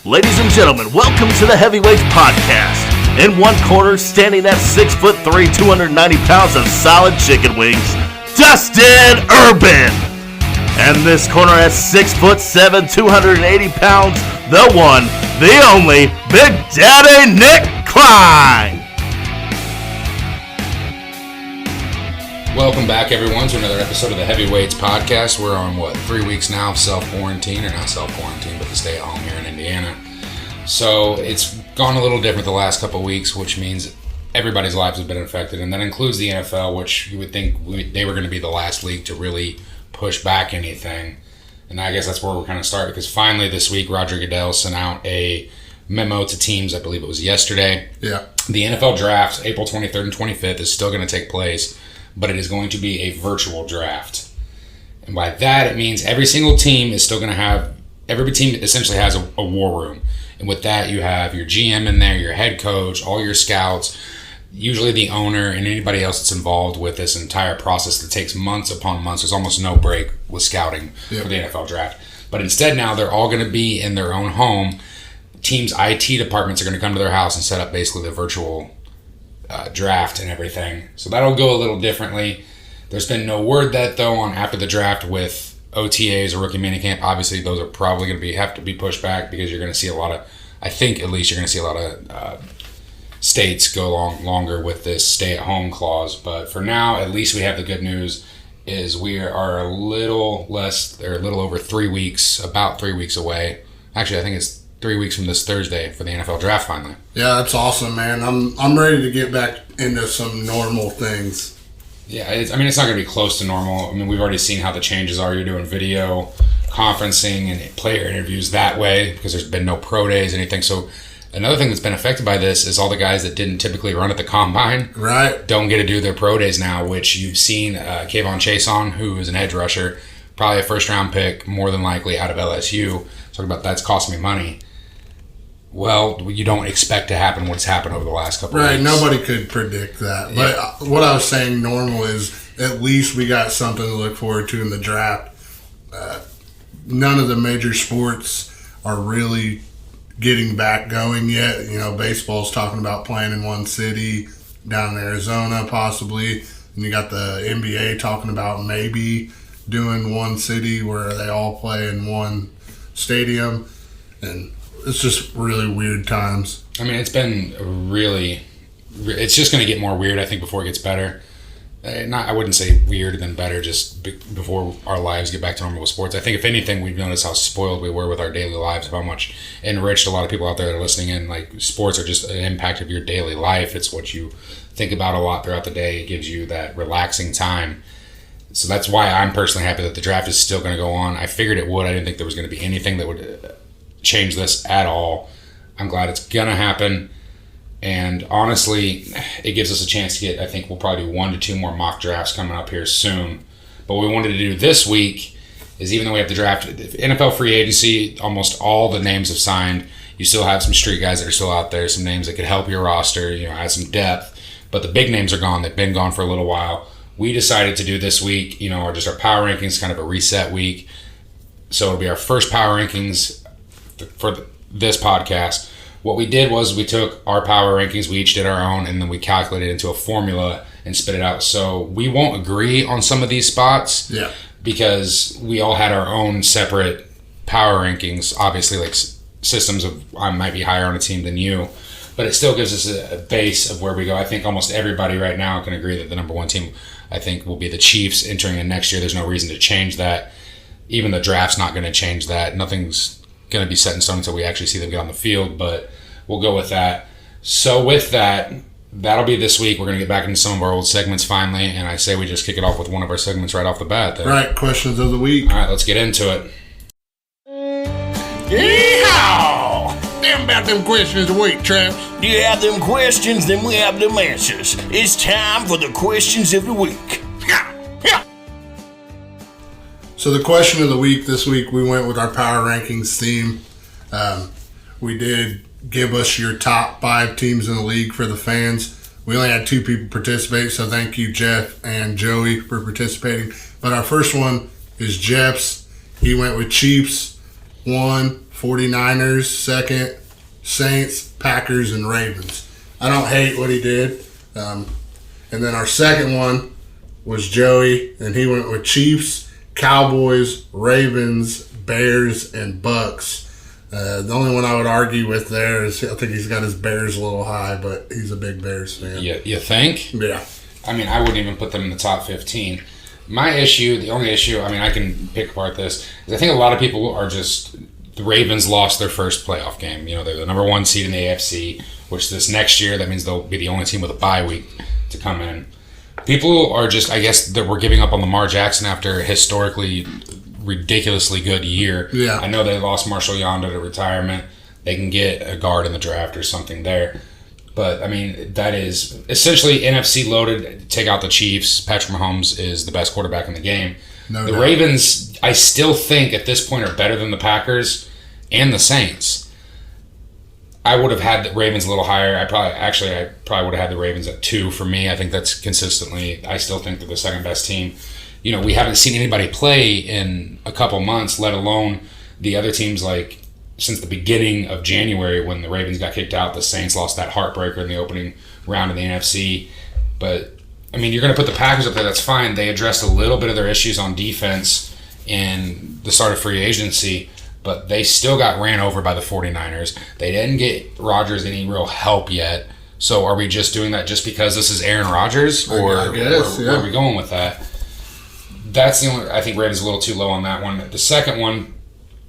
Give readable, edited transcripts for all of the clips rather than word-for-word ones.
Ladies and gentlemen, welcome to the Heavyweights Podcast. In one corner, standing at 6'3", 290 pounds of solid chicken wings, Dustin Urban. And this corner at 6'7", 280 pounds, the one, the only, Big Daddy Nick Klein. Welcome back, everyone, to another episode of the Heavyweights Podcast. We're on, 3 weeks now of self-quarantine, or not self-quarantine, but the stay-at-home here in Indiana. So it's gone a little different the last couple of weeks, which means everybody's lives have been affected, and that includes the NFL, which you would think they were going to be the last league to really push back anything. And I guess that's where we're kind of start, because finally this week, Roger Goodell sent out a memo to teams, I believe it was yesterday. Yeah. The NFL draft, April 23rd and 25th, is still going to take place, but it is going to be a virtual draft. And by that, it means every single team is still going to have, every team essentially has a war room. And with that, you have your GM in there, your head coach, all your scouts, usually the owner, and anybody else that's involved with this entire process that takes months upon months. There's almost no break with scouting for the NFL draft. But instead now, they're all going to be in their own home. Teams' IT departments are going to come to their house and set up basically the virtual draft and everything. So that'll go a little differently. There's been no word that, though, on after the draft with OTAs or rookie minicamp. Obviously, those are probably going to have to be pushed back, because you're going to see a lot of, I think at least you're going to see a lot of states go longer with this stay-at-home clause. But for now, at least we have the good news is we are a little less, or a little over 3 weeks, about 3 weeks away. Actually, I think it's 3 weeks from this Thursday for the NFL draft finally. Yeah, that's awesome, man. I'm ready to get back into some normal things. Yeah, it's not going to be close to normal. I mean, we've already seen how the changes are. You're doing video conferencing and player interviews that way because there's been no pro days, anything. So another thing that's been affected by this is all the guys that didn't typically run at the combine don't get to do their pro days now, which you've seen Kayvon Chason, who is an edge rusher, probably a first-round pick, more than likely out of LSU. Talking about that's cost me money. Well, you don't expect to happen what's happened over the last couple of weeks. Right, nobody could predict that. Yeah. But what I was saying normal is at least we got something to look forward to in the draft. None of the major sports are really getting back going yet. You know, baseball's talking about playing in one city, down in Arizona possibly. And you got the NBA talking about maybe doing one city where they all play in one stadium. And it's just really weird times. I mean, it's been it's just going to get more weird, I think, before it gets better. I wouldn't say weirder than better, just before our lives get back to normal with sports. I think, if anything, we've noticed how spoiled we were with our daily lives, how much enriched a lot of people out there that are listening in. Like, sports are just an impact of your daily life. It's what you think about a lot throughout the day. It gives you that relaxing time. So that's why I'm personally happy that the draft is still going to go on. I figured it would. I didn't think there was going to be anything that would change this at all. I'm glad it's gonna happen, and honestly, it gives us a chance to get, I think we'll probably do 1 to 2 more mock drafts coming up here soon. But what we wanted to do this week is, even though we have the draft, NFL free agency, almost all the names have signed. You still have some street guys that are still out there, some names that could help your roster, add some depth, but the big names are gone. They've been gone for a little while. We decided to do this week, just our power rankings, kind of a reset week. So it'll be our first power rankings for this podcast. What we did was we took our power rankings, we each did our own, and then we calculated into a formula and spit it out. So we won't agree on some of these spots, because we all had our own separate power rankings. Obviously, like systems of, I might be higher on a team than you, but it still gives us a base of where we go. I think almost everybody right now can agree that the number one team, I think, will be the Chiefs entering in next year. There's no reason to change that. Even the draft's not going to change that. Nothing's going to be set in stone until we actually see them get on the field, but we'll go with that. So with that, that'll be this week. We're going to get back into some of our old segments finally, and I say we just kick it off with one of our segments right off the bat. There. Right, questions of the week. All right, let's get into it. Yeehaw! Damn about them questions of the week, Travis. You have them questions, then we have them answers. It's time for the questions of the week. So the question of the week this week, we went with our power rankings theme. We did give us your top 5 teams in the league for the fans. We only had 2 people participate, so thank you, Jeff and Joey, for participating. But our first one is Jeff's. He went with Chiefs, 1, 49ers, second, Saints, Packers, and Ravens. I don't hate what he did. And then our second one was Joey, and he went with Chiefs, Cowboys, Ravens, Bears, and Bucks. The only one I would argue with there is I think he's got his Bears a little high, but he's a big Bears fan. You think? Yeah. I mean, I wouldn't even put them in the top 15. The only issue, I mean, I can pick apart this, is I think a lot of people are just, the Ravens lost their first playoff game. You know, they're the number 1 seed in the AFC, which this next year, that means they'll be the only team with a bye week to come in. People are just, I guess, that we're giving up on Lamar Jackson after a historically ridiculously good year. Yeah. I know they lost Marshall Yanda to retirement. They can get a guard in the draft or something there. But, I mean, that is essentially NFC loaded. Take out the Chiefs. Patrick Mahomes is the best quarterback in the game. No the doubt. Ravens, I still think at this point, are better than the Packers and the Saints. I would have had the Ravens a little higher. I probably would have had the Ravens at 2 for me. I think that's consistently, I still think they're the second best team. You know, we haven't seen anybody play in a couple months, let alone the other teams like since the beginning of January when the Ravens got kicked out. The Saints lost that heartbreaker in the opening round of the NFC. But, I mean, you're going to put the Packers up there, that's fine. They addressed a little bit of their issues on defense in the start of free agency, but they still got ran over by the 49ers. They didn't get Rodgers any real help yet. So are we just doing that just because this is Aaron Rodgers? Or I guess, where are we going with that? That's the only, I think Ravens a little too low on that one. The second one,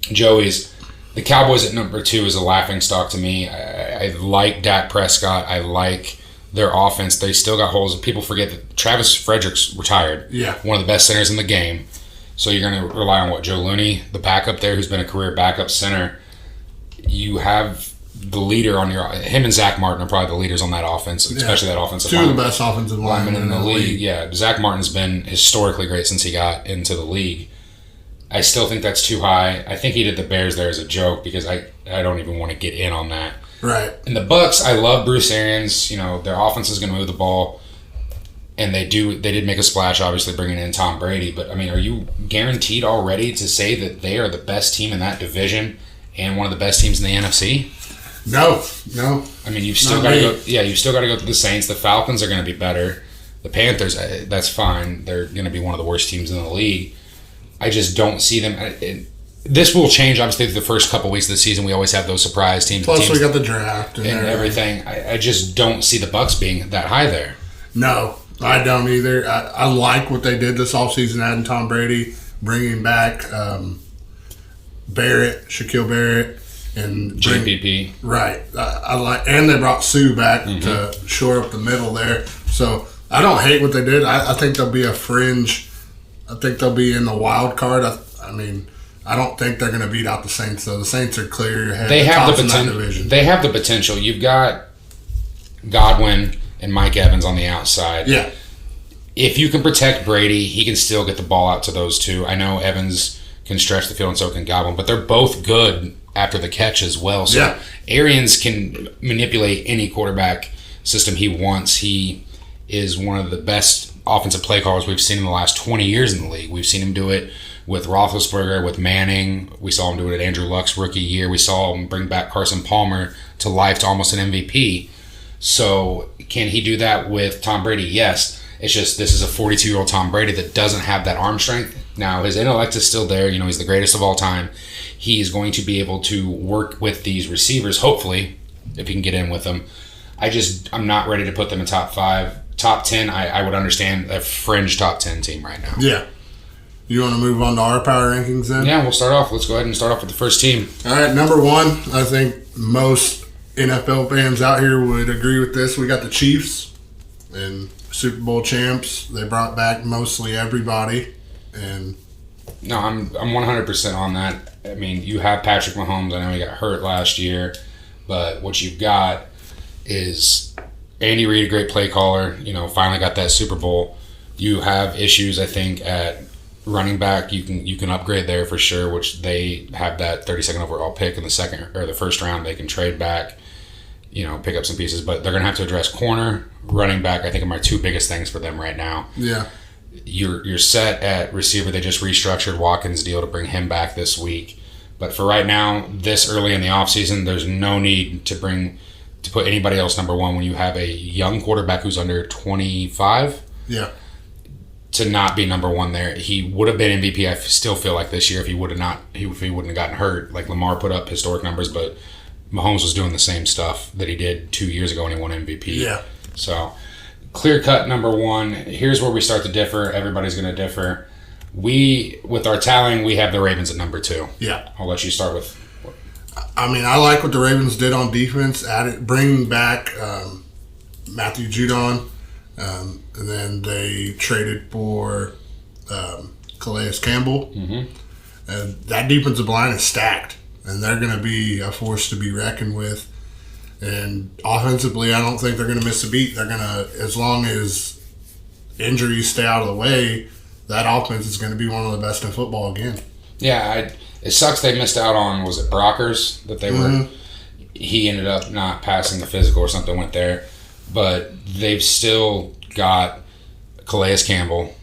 Joey's, the Cowboys at number 2 is a laughing stock to me. I like Dak Prescott. I like their offense. They still got holes. People forget that Travis Frederick's retired. Yeah. One of the best centers in the game. So you're going to rely on Joe Looney, the backup there, who's been a career backup center. You have the leader on him and Zach Martin are probably the leaders on that offense, especially that offensive line. 2 of the best offensive linemen in the league. Yeah, Zach Martin's been historically great since he got into the league. I still think that's too high. I think he did the Bears there as a joke because I don't even want to get in on that. Right. And the Bucks, I love Bruce Arians. You know, their offense is going to move the ball, and they did make a splash, obviously bringing in Tom Brady. But I mean, are you guaranteed already to say that they are the best team in that division and one of the best teams in the NFC? No. I mean, you've still got to go. Yeah, you've still got to go to the Saints. The Falcons are going to be better. The Panthers, that's fine. They're going to be one of the worst teams in the league. I just don't see them. This will change, obviously, the first couple weeks of the season. We always have those surprise teams. Plus, we got the draft and everything. I just don't see the Bucks being that high there. No, I don't either. I like what they did this offseason, adding Tom Brady, bringing back Shaquille Barrett, and JPP. Right. I like, and they brought Sue back to shore up the middle there. So I don't hate what they did. I think they'll be a fringe. I think they'll be in the wild card. I mean, I don't think they're going to beat out the Saints, though. The Saints are clear ahead. They have the potential. They have the potential. You've got Godwin and Mike Evans on the outside. Yeah. If you can protect Brady, he can still get the ball out to those two. I know Evans can stretch the field and so can Godwin, but they're both good after the catch as well. So Arians can manipulate any quarterback system he wants. He is one of the best offensive play callers we've seen in the last 20 years in the league. We've seen him do it with Roethlisberger, with Manning. We saw him do it at Andrew Luck's rookie year. We saw him bring back Carson Palmer to life to almost an MVP. So can he do that with Tom Brady? Yes. It's just this is a 42-year-old Tom Brady that doesn't have that arm strength. Now, his intellect is still there. You know, he's the greatest of all time. He's going to be able to work with these receivers, hopefully, if he can get in with them. I'm not ready to put them in top 5. Top 10, I would understand a fringe top 10 team right now. Yeah. You want to move on to our power rankings then? Yeah, we'll start off. Let's go ahead and start off with the first team. All right, number 1, I think most NFL fans out here would agree with this. We got the Chiefs and Super Bowl champs. They brought back mostly everybody. And no, I'm 100% on that. I mean, you have Patrick Mahomes. I know he got hurt last year, but what you've got is Andy Reid, a great play caller, finally got that Super Bowl. You have issues, I think, at running back. You can upgrade there for sure, which they have that 32nd overall pick in the second or the first round. They can trade back, pick up some pieces, but they're going to have to address corner, running back. I think are my 2 biggest things for them right now. Yeah. You're set at receiver. They just restructured Watkins' deal to bring him back this week. But for right now, this early in the offseason, there's no need to put anybody else number one when you have a young quarterback who's under 25. Yeah. To not be number one there. He would have been MVP, I still feel like, this year if he wouldn't have gotten hurt. Like Lamar put up historic numbers, but Mahomes was doing the same stuff that he did 2 years ago when he won MVP. Yeah. So, clear cut number one. Here's where we start to differ. Everybody's going to differ. With our tallying, we have the Ravens at number 2. Yeah. I'll let you start with. I mean, I like what the Ravens did on defense. Bringing back Matthew Judon. And then they traded for Calais Campbell. Mm-hmm. That defensive line is stacked, and they're going to be a force to be reckoned with. And offensively, I don't think they're going to miss a beat. They're going to, as long as injuries stay out of the way, that offense is going to be one of the best in football again. Yeah, it sucks they missed out on, was it Brockers that they were? He ended up not passing the physical or something went there. But they've still got Calais Campbell.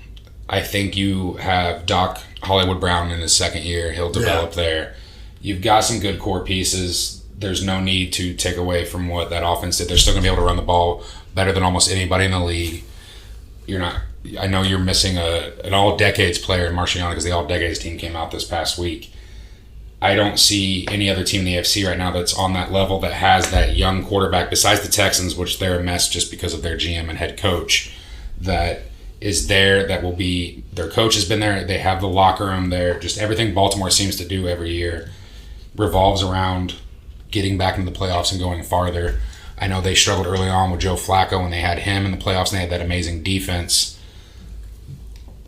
I think you have Doc Hollywood Brown in his second year. He'll develop there. You've got some good core pieces. There's no need to take away from what that offense did. They're still going to be able to run the ball better than almost anybody in the league. I know you're missing an all-decades player in Marciano because the all-decades team came out this past week. I don't see any other team in the AFC right now that's on that level that has that young quarterback, besides the Texans, which they're a mess just because of their GM and head coach, that is there, that will be, their coach has been there, they have the locker room there, just everything Baltimore seems to do every year revolves around getting back into the playoffs and going farther. I know they struggled early on with Joe Flacco when they had him in the playoffs and they had that amazing defense.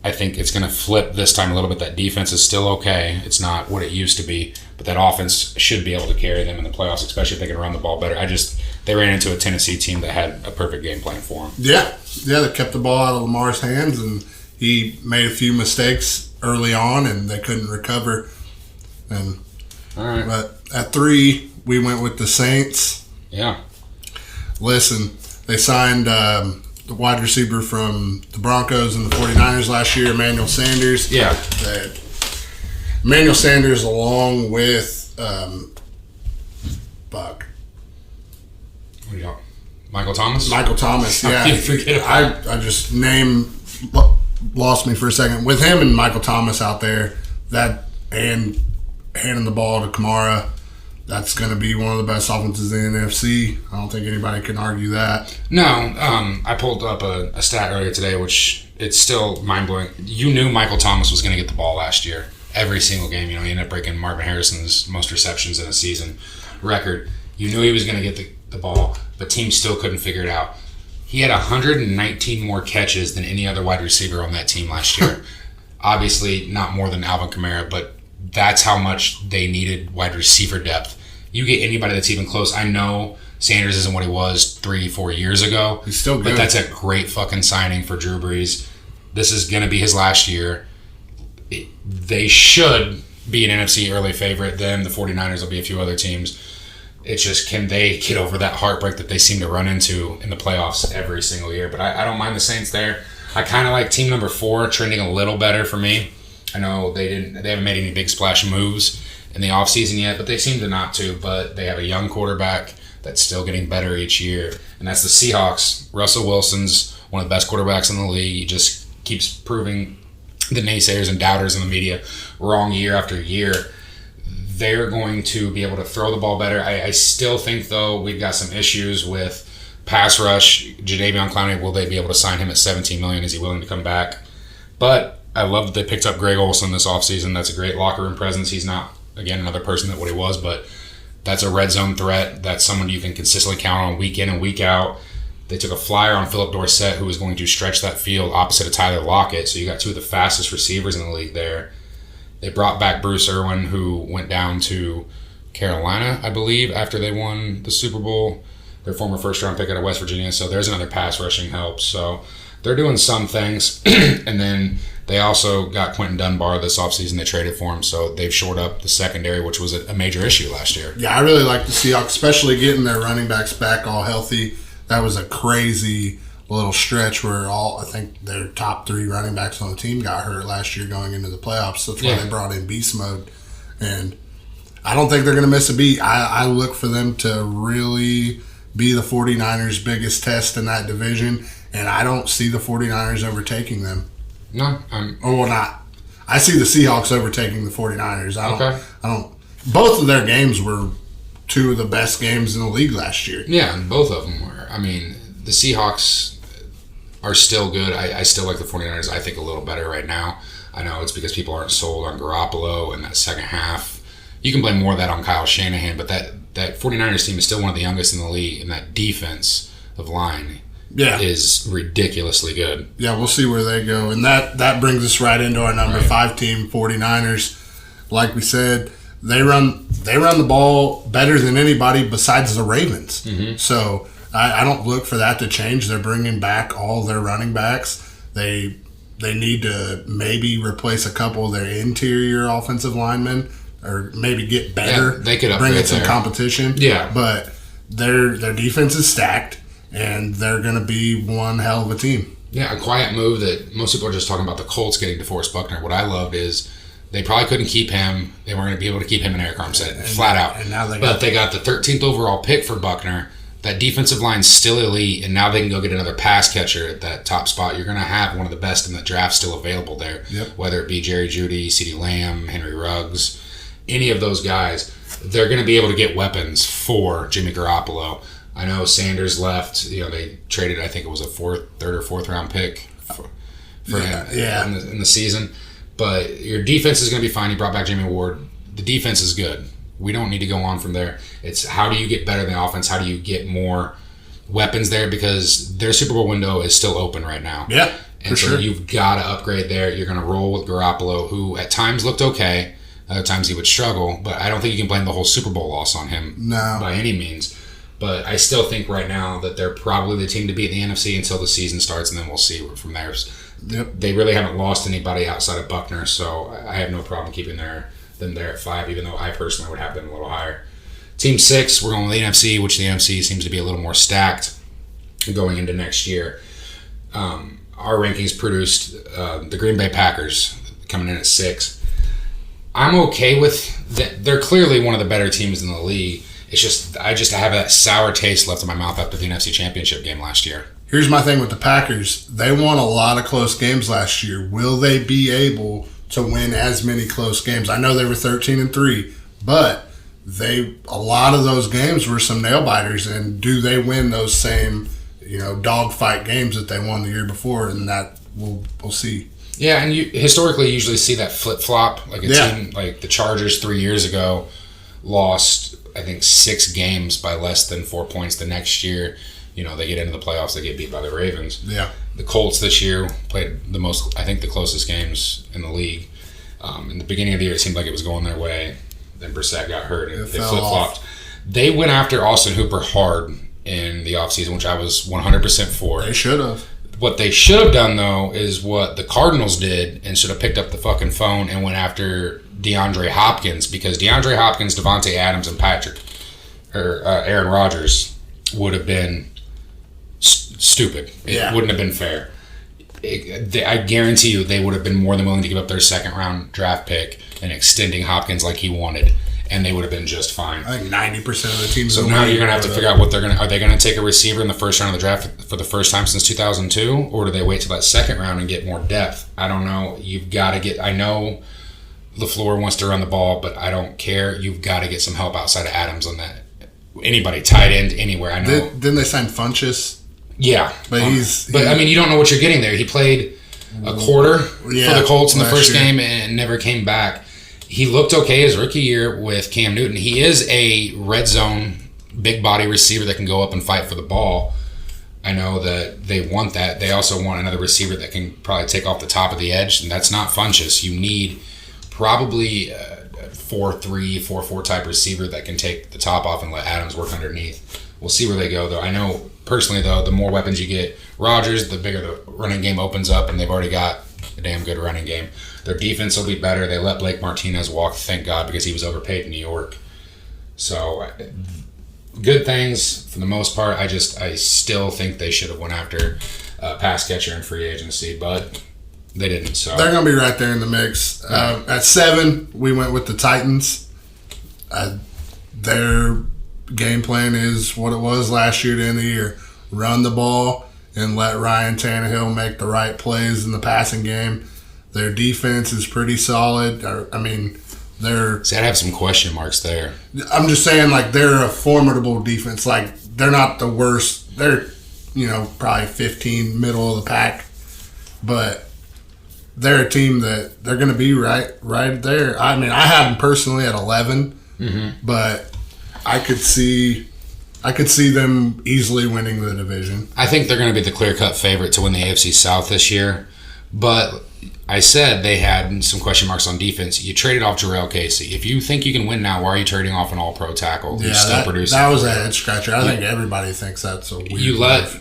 I think it's going to flip this time a little bit. That defense is still okay. It's not what it used to be, but that offense should be able to carry them in the playoffs, especially if they can run the ball better. They ran into a Tennessee team that had a perfect game plan for them. Yeah, they kept the ball out of Lamar's hands, and he made a few mistakes early on, and they couldn't recover. And all right, but at 3, we went with the Saints. Yeah. Listen, they signed the wide receiver from the Broncos and the 49ers last year, Emmanuel Sanders. Yeah. Emmanuel Sanders along with Buck. What do you got? Michael Thomas? Michael Thomas, yeah. I just lost me for a second. With him and Michael Thomas out there, and handing the ball to Kamara, that's going to be one of the best offenses in the NFC. I don't think anybody can argue that. No, I pulled up a stat earlier today, which it's still mind-blowing. You knew Michael Thomas was going to get the ball last year. Every single game, he ended up breaking Marvin Harrison's most receptions in a season record. You knew he was going to get the ball, but teams still couldn't figure it out. He had 119 more catches than any other wide receiver on that team last year. Obviously, not more than Alvin Kamara, but that's how much they needed wide receiver depth. You get anybody that's even close. I know Sanders isn't what he was 3-4 years ago. He's still good. But that's a great fucking signing for Drew Brees. This is going to be his last year. They should be an NFC early favorite. Then the 49ers will be a few other teams. It's just, can they get over that heartbreak that they seem to run into in the playoffs every single year? But I don't mind the Saints there. I kind of like team number 4 trending a little better for me. I know they haven't made any big splash moves in the offseason yet, but they seem to not to. But they have a young quarterback that's still getting better each year, and that's the Seahawks. Russell Wilson's one of the best quarterbacks in the league. He just keeps proving the naysayers and doubters in the media wrong year after year. They're going to be able to throw the ball better. I still think, though, we've got some issues with pass rush. Jadeveon Clowney, will they be able to sign him at $17 million? Is he willing to come back? But I love that they picked up Greg Olsen this offseason. That's a great locker room presence. He's not, again, another person that what he was, but that's a red zone threat. That's someone you can consistently count on week in and week out. They took a flyer on Philip Dorsett, who was going to stretch that field opposite of Tyler Lockett. So you got two of the fastest receivers in the league there. They brought back Bruce Irwin, who went down to Carolina, I believe, after they won the Super Bowl. Their former first-round pick out of West Virginia. So there's another pass rushing help. So they're doing some things. And then they also got Quentin Dunbar this offseason. They traded for him. So they've shored up the secondary, which was a major issue last year. Yeah, I really like the Seahawks, especially getting their running backs back all healthy. That was a crazy little stretch where I think their top 3 running backs on the team got hurt last year going into the playoffs. That's why they brought in beast mode. And I don't think they're going to miss a beat. I look for them to really be the 49ers' biggest test in that division, and I don't see the 49ers overtaking them. No. Not. I see the Seahawks overtaking the 49ers. I don't. Both of their games were two of the best games in the league last year. Yeah, and both of them were. I mean, the Seahawks are still good. I still like the 49ers, I think, a little better right now. I know it's because people aren't sold on Garoppolo in that second half. You can blame more of that on Kyle Shanahan, but that 49ers team is still one of the youngest in the league, and that defense of line is ridiculously good. Yeah, we'll see where they go. And that brings us right into our number 5 team, 49ers. Like we said, they run the ball better than anybody besides the Ravens. Mm-hmm. So I don't look for that to change. They're bringing back all their running backs. They need to maybe replace a couple of their interior offensive linemen, or maybe get better. Yeah, they could bring in some there. competition. Yeah, but their defense is stacked, and they're going to be one hell of a team. Yeah, a quiet move that most people are just talking about the Colts getting DeForest Buckner. What I loved is they probably couldn't keep him. They weren't going to be able to keep him in Eric Armstead, flat out. And now they got the 13th overall pick for Buckner. That defensive line's still elite, and now they can go get another pass catcher at that top spot. You're going to have one of the best in the draft still available there, whether it be Jerry Jeudy, CeeDee Lamb, Henry Ruggs, any of those guys. They're going to be able to get weapons for Jimmy Garoppolo. I know Sanders left. They traded, I think it was a third or fourth round pick for him in the season. But your defense is going to be fine. You brought back Jimmy Ward. The defense is good. We don't need to go on from there. It's how do you get better than the offense? How do you get more weapons there? Because their Super Bowl window is still open right now. Yeah, and so you've got to upgrade there. You're going to roll with Garoppolo, who at times looked okay. Other times he would struggle. But I don't think you can blame the whole Super Bowl loss on him by any means. But I still think right now that they're probably the team to beat in the NFC until the season starts, and then we'll see from there. Yep. They really haven't lost anybody outside of Buckner, so I have no problem keeping them there at 5, even though I personally would have them a little higher. Team 6, we're going with the NFC, which the NFC seems to be a little more stacked going into next year. Our rankings produced the Green Bay Packers coming in at 6. I'm okay with that. They're clearly one of the better teams in the league. It's just I have that sour taste left in my mouth after the NFC Championship game last year. Here's my thing with the Packers. They won a lot of close games last year. Will they be able to win as many close games? I know they were 13-3, but a lot of those games were some nail biters. And do they win those same, dogfight games that they won the year before? And that we'll see. Yeah, and you historically usually see that flip flop. Like a team like the Chargers 3 years ago lost, I think, 6 games by less than 4 points. The next year, they get into the playoffs, they get beat by the Ravens. Yeah. The Colts this year played the closest games in the league. In the beginning of the year, it seemed like it was going their way. Then Brissett got hurt, and they flip-flopped. They went after Austin Hooper hard in the offseason, which I was 100% for. They should have. What they should have done, though, is what the Cardinals did and should have picked up the fucking phone and went after DeAndre Hopkins, because DeAndre Hopkins, Devontae Adams, and Aaron Rodgers would have been stupid. It wouldn't have been fair. I guarantee you they would have been more than willing to give up their second-round draft pick and extending Hopkins like he wanted, and they would have been just fine. I think 90% of the teams. So now you're going to have to figure out what they're going to... Are they going to take a receiver in the first round of the draft for the first time since 2002, or do they wait till that second round and get more depth? I don't know. You've got to get... I know LaFleur wants to run the ball, but I don't care. You've got to get some help outside of Adams on that. Anybody, tight end, anywhere. I know. Didn't they sign Funchess? Yeah. But I mean, you don't know what you're getting there. He played a quarter for the Colts in the first game and never came back. He looked okay his rookie year with Cam Newton. He is a red zone, big body receiver that can go up and fight for the ball. I know that they want that. They also want another receiver that can probably take off the top of the edge, and that's not Funchess. You need probably a 4-3, 4-4 type receiver that can take the top off and let Adams work underneath. We'll see where they go, though. I know, personally, though, the more weapons you get Rodgers, the bigger the running game opens up, and they've already got a damn good running game. Their defense will be better. They let Blake Martinez walk, thank God, because he was overpaid in New York. So, good things for the most part. I still think they should have went after pass catcher in free agency, but they didn't. So they're going to be right there in the mix. At 7, we went with the Titans. Their game plan is what it was last year to end the year. Run the ball and let Ryan Tannehill make the right plays in the passing game. Their defense is pretty solid. I mean, they're... See, I'd have some question marks there. I'm just saying, like, they're a formidable defense. Like, they're not the worst. They're, probably 15, middle of the pack. But they're a team that they're going to be right there. I mean, I have them personally at 11, but I could see them easily winning the division. I think they're going to be the clear-cut favorite to win the AFC South this year. But I said they had some question marks on defense. You traded off Jarrell Casey. If you think you can win now, why are you trading off an all-pro tackle who's still producing? That was a head-scratcher. I think everybody thinks that's a weird You let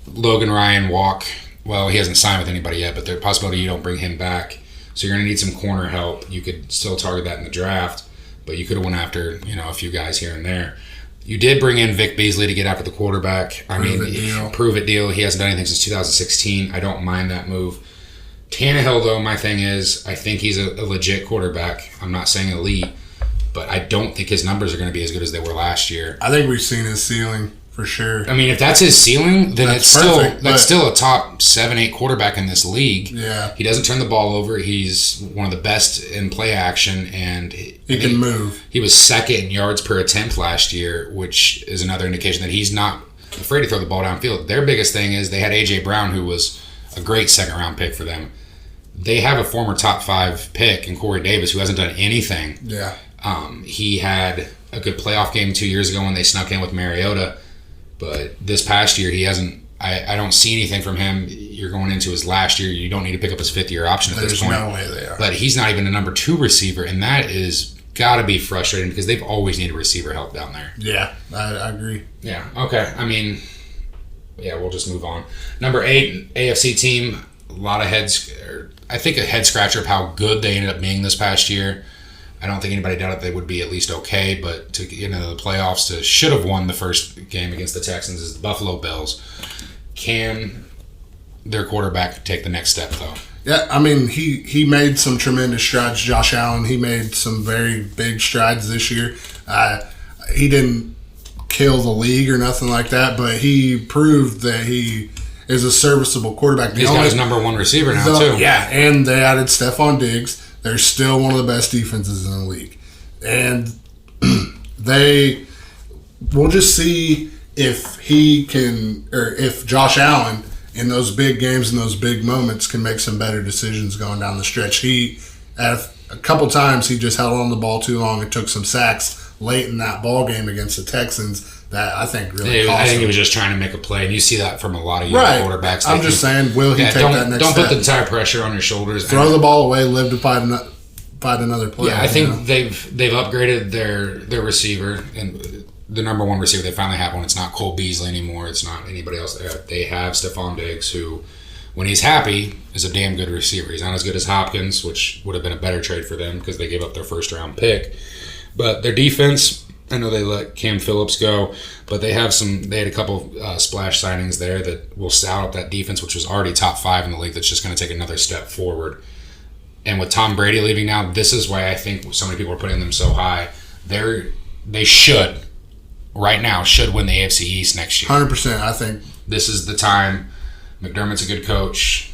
Logan Ryan walk. Well, he hasn't signed with anybody yet, but there's a possibility you don't bring him back. So you're going to need some corner help. You could still target that in the draft, but you could have went after a few guys here and there. You did bring in Vic Beasley to get after the quarterback. Prove it deal. He hasn't done anything since 2016. I don't mind that move. Tannehill, though, my thing is, I think he's a legit quarterback. I'm not saying elite, but I don't think his numbers are going to be as good as they were last year. I think we've seen his ceiling for sure. I mean, if that's his ceiling, then that's perfect, still a top 7-8 quarterback in this league. Yeah, he doesn't turn the ball over. He's one of the best in play action, and he can move. He was second in yards per attempt last year, which is another indication that he's not afraid to throw the ball downfield. Their biggest thing is they had A.J. Brown, who was a great second-round pick for them. They have a former top 5 pick in Corey Davis who hasn't done anything. Yeah. He had a good playoff game 2 years ago when they snuck in with Mariota. But this past year, he hasn't. I don't see anything from him. You're going into his last year. You don't need to pick up his 5th-year option at this point. There's no way they are. But he's not even a number 2 receiver, and that is got to be frustrating because they've always needed receiver help down there. Yeah, I agree. Yeah. Okay. I mean, yeah, we'll just move on. Number 8, AFC team. A lot of I think a head scratcher of how good they ended up being this past year. I don't think anybody doubted they would be at least okay, but to get into the playoffs, should have won the first game against the Texans is the Buffalo Bills. Can their quarterback take the next step, though? Yeah, I mean, he made some tremendous strides. Josh Allen, he made some very big strides this year. He didn't kill the league or nothing like that, but he proved that he is a serviceable quarterback. He's got his number 1 receiver now, too. Yeah, and they added Stephon Diggs. They're still one of the best defenses in the league. And we'll just see if he can, or if Josh Allen in those big games and those big moments can make some better decisions going down the stretch. At a couple times, he just held on the ball too long and took some sacks late in that ball game against the Texans that I think really cost him. I think he was just trying to make a play, and you see that from a lot of young quarterbacks. I'm just saying, will he take that next step? Don't put the entire pressure on your shoulders. Throw the ball away, live to fight another play. Yeah, I think they've upgraded their receiver, and the number 1 receiver, they finally have one. It's not Cole Beasley anymore. It's not anybody else. They have Stephon Diggs, who, when he's happy, is a damn good receiver. He's not as good as Hopkins, which would have been a better trade for them because they gave up their first-round pick. But their defense, I know they let Cam Phillips go, but they had a couple splash signings there that will stout up that defense, which was already top 5 in the league. That's just going to take another step forward. And with Tom Brady leaving now, this is why I think so many people are putting them so high. They should win the AFC East next year. 100%, I think. This is the time. McDermott's a good coach.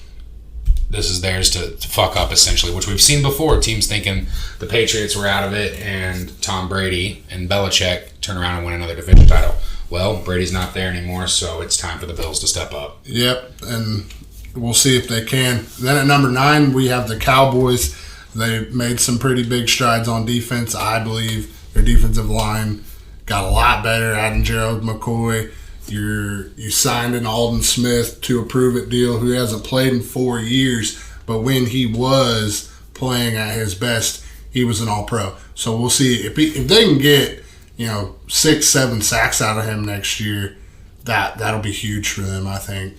This is theirs to fuck up, essentially, which we've seen before. Teams thinking the Patriots were out of it and Tom Brady and Belichick turn around and win another division title. Well, Brady's not there anymore, so it's time for the Bills to step up. Yep, and we'll see if they can. Then at number 9, we have the Cowboys. They made some pretty big strides on defense, I believe. Their defensive line got a lot better, adding Gerald McCoy. You signed an Alden Smith to a prove-it deal who hasn't played in 4 years, but when he was playing at his best, he was an all-pro. So we'll see. If they can get 6-7 sacks out of him next year, that'll be huge for them, I think.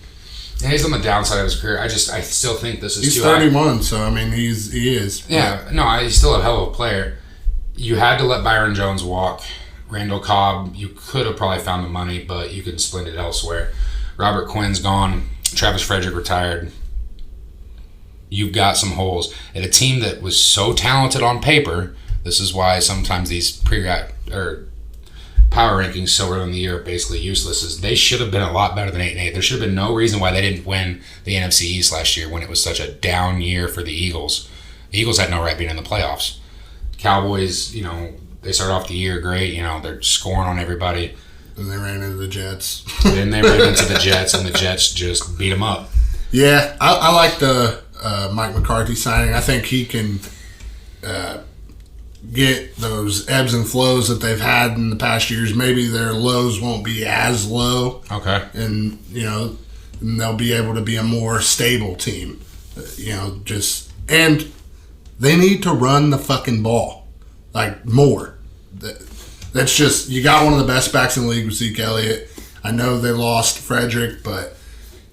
Yeah, he's on the downside of his career. I still think this is he's too 31, high. so I mean he is. Yeah, no, he's still a hell of a player. You had to let Byron Jones walk. Randall Cobb, you could have probably found the money, but you could split it elsewhere. Robert Quinn's gone. Travis Frederick retired. You've got some holes. And a team that was so talented on paper This is why sometimes these or power rankings so early in the year are basically useless. Is they should have been a lot better than 8-8. There should have been no reason why they didn't win the NFC East last year when it was such a down year for the Eagles. The Eagles had no right being in the playoffs. Cowboys, they started off the year great. They're scoring on everybody. And they ran into the Jets. Then they ran into the Jets, and the Jets just beat them up. Yeah, I like the Mike McCarthy signing. I think he can get those ebbs and flows that they've had in the past years. Maybe their lows won't be as low. Okay. And, and they'll be able to be a more stable team. And they need to run the fucking ball. Like, more. That's just, you got one of the best backs in the league with Zeke Elliott. I know they lost Frederick, but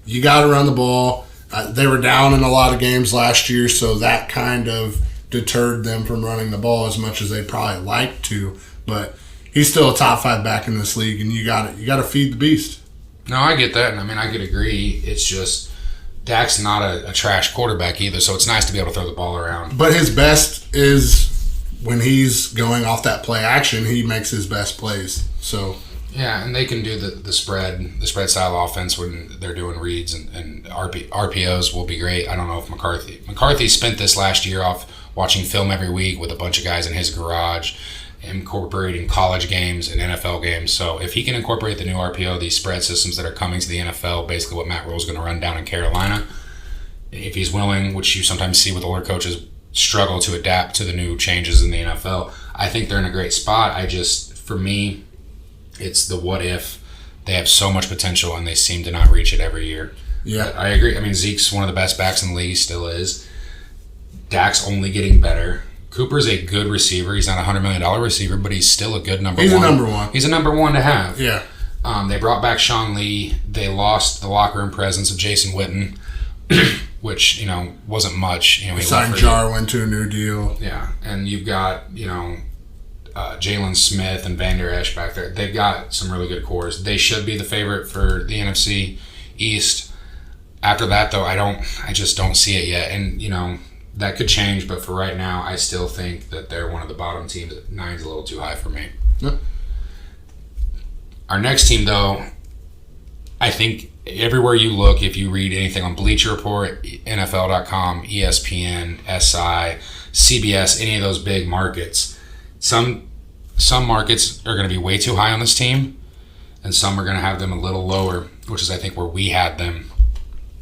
you got to run the ball. They were down in a lot of games last year, so that kind of deterred them from running the ball as much as they probably like to. But he's still a top 5 back in this league, and you got to feed the beast. No, I get that, and I could agree. It's just Dak's not a trash quarterback either, so it's nice to be able to throw the ball around. But his best is when he's going off that play action, he makes his best plays. So yeah, and they can do the spread style offense when they're doing reads and RPOs will be great. I don't know if McCarthy spent this last year off watching film every week with a bunch of guys in his garage, incorporating college games and NFL games. So if he can incorporate the new RPO, these spread systems that are coming to the NFL, basically what Matt Rule is going to run down in Carolina, if he's willing, which you sometimes see with older coaches struggle to adapt to the new changes in the NFL, I think they're in a great spot. For me, it's the what if. They have so much potential and they seem to not reach it every year. Yeah. But I agree. Zeke's one of the best backs in the league, still is. Dak's only getting better. Cooper's a good receiver. He's not a $100 million receiver, but he's still a good number one. He's a number one. He's a number one to have. Yeah. They brought back Sean Lee. They lost the locker room presence of Jason Witten, which, wasn't much. He signed Jarwin to a new deal. Yeah. And you've got, Jalen Smith and Van Der Esch back there. They've got some really good cores. They should be the favorite for the NFC East. After that, though, I just don't see it yet. And, that could change, but for right now, I still think that they're one of the bottom teams. 9's a little too high for me. Yep. Our next team, though, I think everywhere you look, if you read anything on Bleacher Report, NFL.com, ESPN, SI, CBS, any of those big markets, some markets are going to be way too high on this team, and some are going to have them a little lower, which is, I think, where we had them,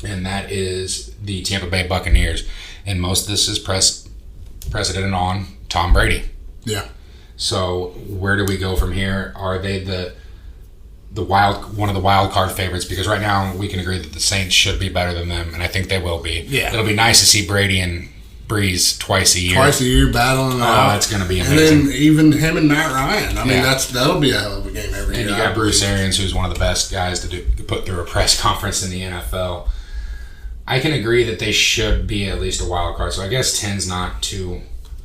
and that is the Tampa Bay Buccaneers. And most of this is precedented on Tom Brady. Yeah. So where do we go from here? Are they one of the wild card favorites? Because right now we can agree that the Saints should be better than them, and I think they will be. Yeah. It'll be nice to see Brady and Breeze twice a year. Battling out. That's going to be amazing. And then even him and Matt Ryan. I mean, that'll be a hell of a game every year. And you got Bruce Arians, who's one of the best guys to put through a press conference in the NFL. I can agree that they should be at least a wild card. So I guess 10's not too.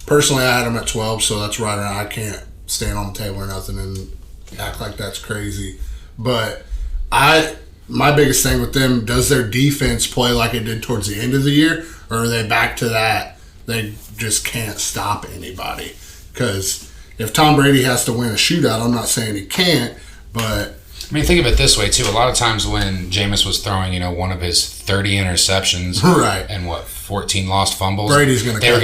Personally, I had them at 12, so that's right around. I can't stand on the table or nothing and act like that's crazy. But my biggest thing with them, does their defense play like it did towards the end of the year, or are they back to that? They just can't stop anybody. Because if Tom Brady has to win a shootout, I'm not saying he can't, but. Think of it this way, too. A lot of times when Jameis was throwing, one of his 30 interceptions, right, and 14 lost fumbles, Brady's going to They were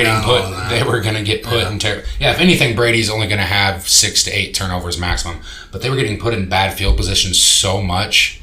going to get put in if anything, Brady's only going to have 6 to 8 turnovers maximum. But they were getting put in bad field positions so much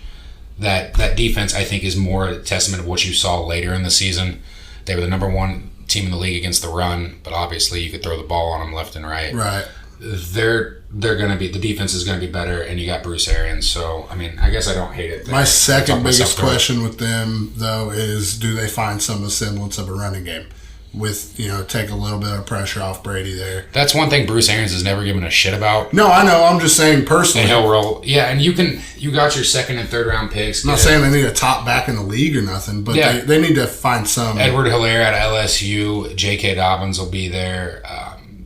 that defense, I think, is more a testament of what you saw later in the season. They were the number one team in the league against the run, but obviously you could throw the ball on them left and right. Right. They're going to be, the defense is going to be better, and you got Bruce Arians. So, I guess I don't hate it. My second biggest question with them, though, is do they find some semblance of a running game with, take a little bit of pressure off Brady there? That's one thing Bruce Arians has never given a shit about. No, I know. I'm just saying personally. And he'll roll. Yeah, and you got your second and third round picks. I'm not saying they need a top back in the league or nothing, but they need to find some. Edward Hilaire out of LSU, J.K. Dobbins will be there.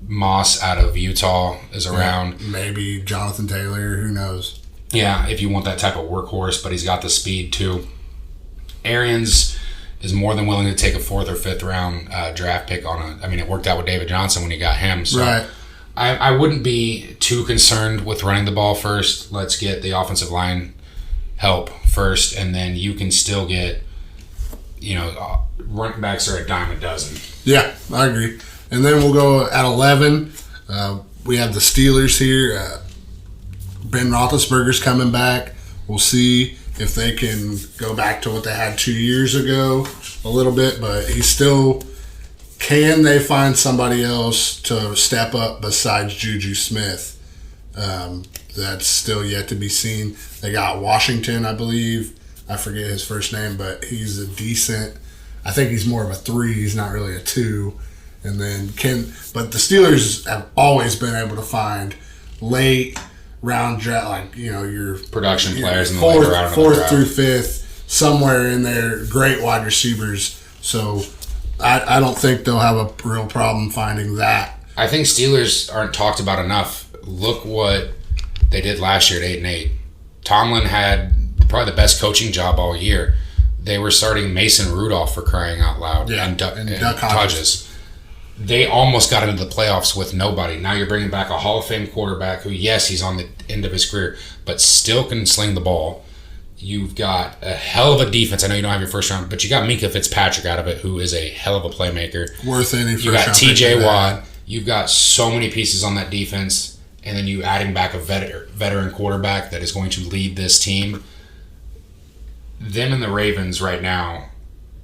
Moss out of Utah is around. Maybe Jonathan Taylor, who knows? Yeah, if you want that type of workhorse, but he's got the speed too. Arians is more than willing to take a 4th or 5th round draft pick on it worked out with David Johnson when he got him. So right. I wouldn't be too concerned with running the ball first. Let's get the offensive line help first, and then you can still get, running backs are a dime a dozen. Yeah, I agree. And then we'll go at 11. We have the Steelers here. Ben Roethlisberger's coming back. We'll see if they can go back to what they had 2 years ago a little bit, but he's still... Can they find somebody else to step up besides Juju Smith? That's still yet to be seen. They got Washington, I believe. I forget his first name, but he's a decent... I think he's more of a 3. He's not really a 2. And then but the Steelers have always been able to find late round draft, your production players in the fourth, later round of the fourth draft. through 5th, somewhere in there, great wide receivers. So I don't think they'll have a real problem finding that. I think Steelers aren't talked about enough. Look what they did last year at 8-8. Tomlin had probably the best coaching job all year. They were starting Mason Rudolph, for crying out loud, and Duck Hodges. They almost got into the playoffs with nobody. Now you're bringing back a Hall of Fame quarterback who, yes, he's on the end of his career, but still can sling the ball. You've got a hell of a defense. I know you don't have your first round, but you got Minka Fitzpatrick out of it, who is a hell of a playmaker. Worth any first round. You got T.J. Watt. You've got so many pieces on that defense, and then you adding back a veteran quarterback that is going to lead this team. Them and the Ravens right now,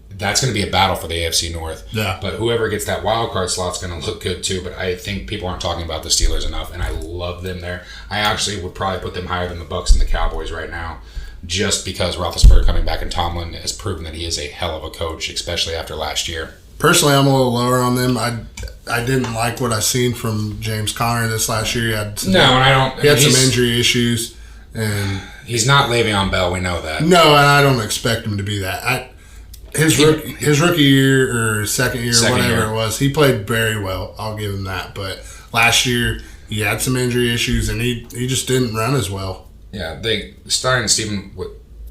that's going to be a battle for the AFC North. Yeah. But whoever gets that wild card slot's going to look good too. But I think people aren't talking about the Steelers enough, and I love them there. I actually would probably put them higher than the Bucs and the Cowboys right now, just because Roethlisberger coming back and Tomlin has proven that he is a hell of a coach, especially after last year. Personally, I'm a little lower on them. I didn't like what I seen from James Conner this last year. He had some injury issues, and he's not Le'Veon Bell. We know that. No, and I don't expect him to be that. His rookie year or second year, it was, he played very well. I'll give him that. But last year, he had some injury issues, and he just didn't run as well. Yeah, they starting Steven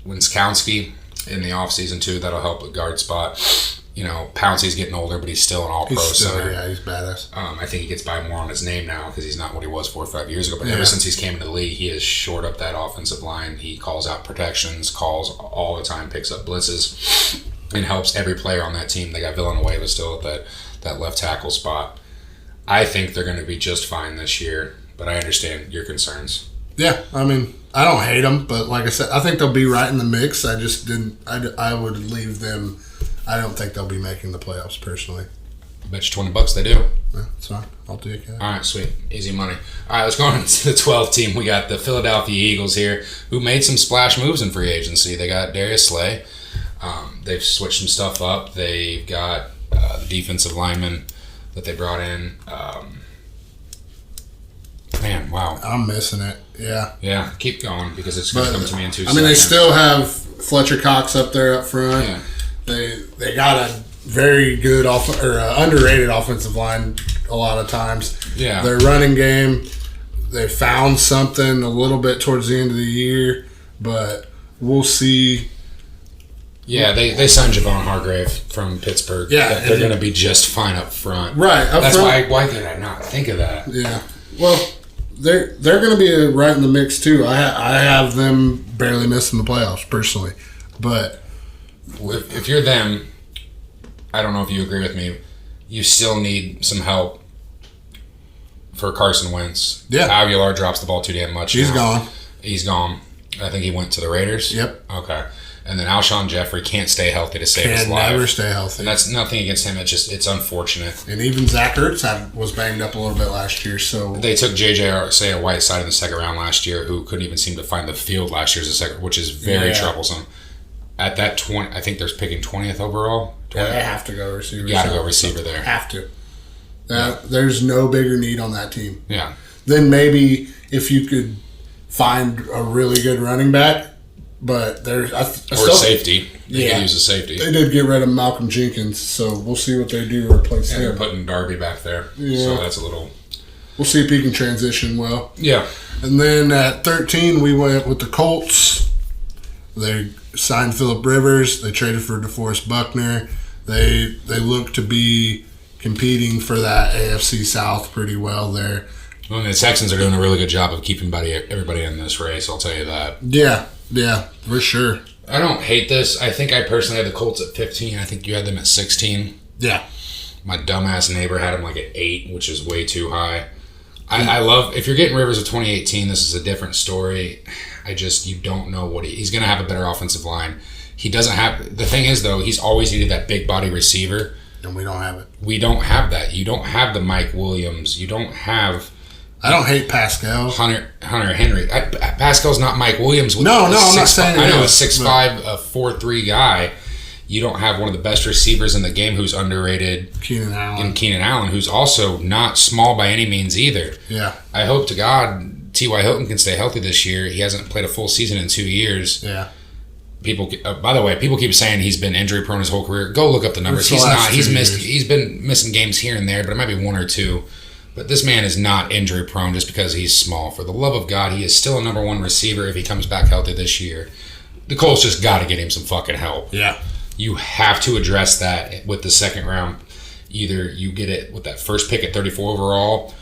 Winskowski in the offseason too. That'll help at guard spot. Pouncey's getting older, but he's still an all-pro center. Yeah, he's badass. I think he gets by more on his name now because he's not what he was 4 or 5 years ago. But ever since he's came into the league, he has shored up that offensive line. He calls out protections, calls all the time, picks up blitzes, and helps every player on that team. They got Villanueva still at that left tackle spot. I think they're going to be just fine this year, but I understand your concerns. Yeah, I don't hate them, but like I said, I think they'll be right in the mix. I just didn't. I would leave them. I don't think they'll be making the playoffs personally. I bet you $20 they do. Yeah, that's fine. I'll take it. All right, sweet. Easy money. All right, let's go on to the 12th team. We got the Philadelphia Eagles here, who made some splash moves in free agency. They got Darius Slay. They've switched some stuff up. They've got the defensive lineman that they brought in. Man, wow. I'm missing it. Yeah. Yeah, keep going because it's going to come to me in 2 seconds. They still have Fletcher Cox up there up front. Yeah. They got a very good underrated offensive line a lot of times. Yeah. Their running game, they found something a little bit towards the end of the year, but we'll see. Yeah, they signed Javon Hargrave from Pittsburgh. Yeah. They're going to be just fine up front. Right. That's why did I not think of that? Yeah. Well, they're going to be right in the mix too. I have them barely missing the playoffs personally, but if you're them, I don't know if you agree with me. You still need some help for Carson Wentz. Yeah, Aguilar drops the ball too damn much. He's gone. He's gone. I think he went to the Raiders. Yep. Okay. And then Alshon Jeffrey can't stay healthy to save his life. Can never stay healthy. And that's nothing against him. It's unfortunate. And even Zach Ertz was banged up a little bit last year. So they took J.J. Whiteside in the second round last year, who couldn't even seem to find the field last year as a second, which is very troublesome. At that 20, I think they're picking 20th overall. 20th. Yeah, they have to go receiver. You got to go receiver there. Have to. There's no bigger need on that team. Yeah. Then maybe if you could find a really good running back, but there's safety. They could use a safety. They did get rid of Malcolm Jenkins, so we'll see what they do to replace him. They're putting Darby back there, so that's a little. We'll see if he can transition well. Yeah. And then at 13, we went with the Colts. They signed Phillip Rivers. They traded for DeForest Buckner. They look to be competing for that AFC South pretty well there. Well, the Texans are doing a really good job of keeping everybody in this race, I'll tell you that. Yeah, for sure. I don't hate this. I think I personally had the Colts at 15. I think you had them at 16. Yeah. My dumbass neighbor had them like at 8, which is way too high. I love, if you're getting Rivers of 2018, this is a different story. You don't know what he's going to have a better offensive line. He doesn't have, the thing is though, he's always needed that big body receiver. And we don't have it. We don't have that. You don't have the Mike Williams. You don't have. I don't hate Pascal. Hunter Henry. Pascal's not Mike Williams. No, I'm not saying I know a 6'5", 4'3" guy. You don't have one of the best receivers in the game who's underrated. Keenan Allen, who's also not small by any means either. Yeah. I hope to God T.Y. Hilton can stay healthy this year. He hasn't played a full season in 2 years. Yeah. People, by the way, people keep saying he's been injury prone his whole career. Go look up the numbers. He's not. He's been missing games here and there, but it might be 1 or 2. But this man is not injury prone just because he's small. For the love of God, he is still a number 1 receiver if he comes back healthy this year. The Colts just got to get him some fucking help. Yeah. You have to address that with the second round. Either you get it with that first pick at 34 overall,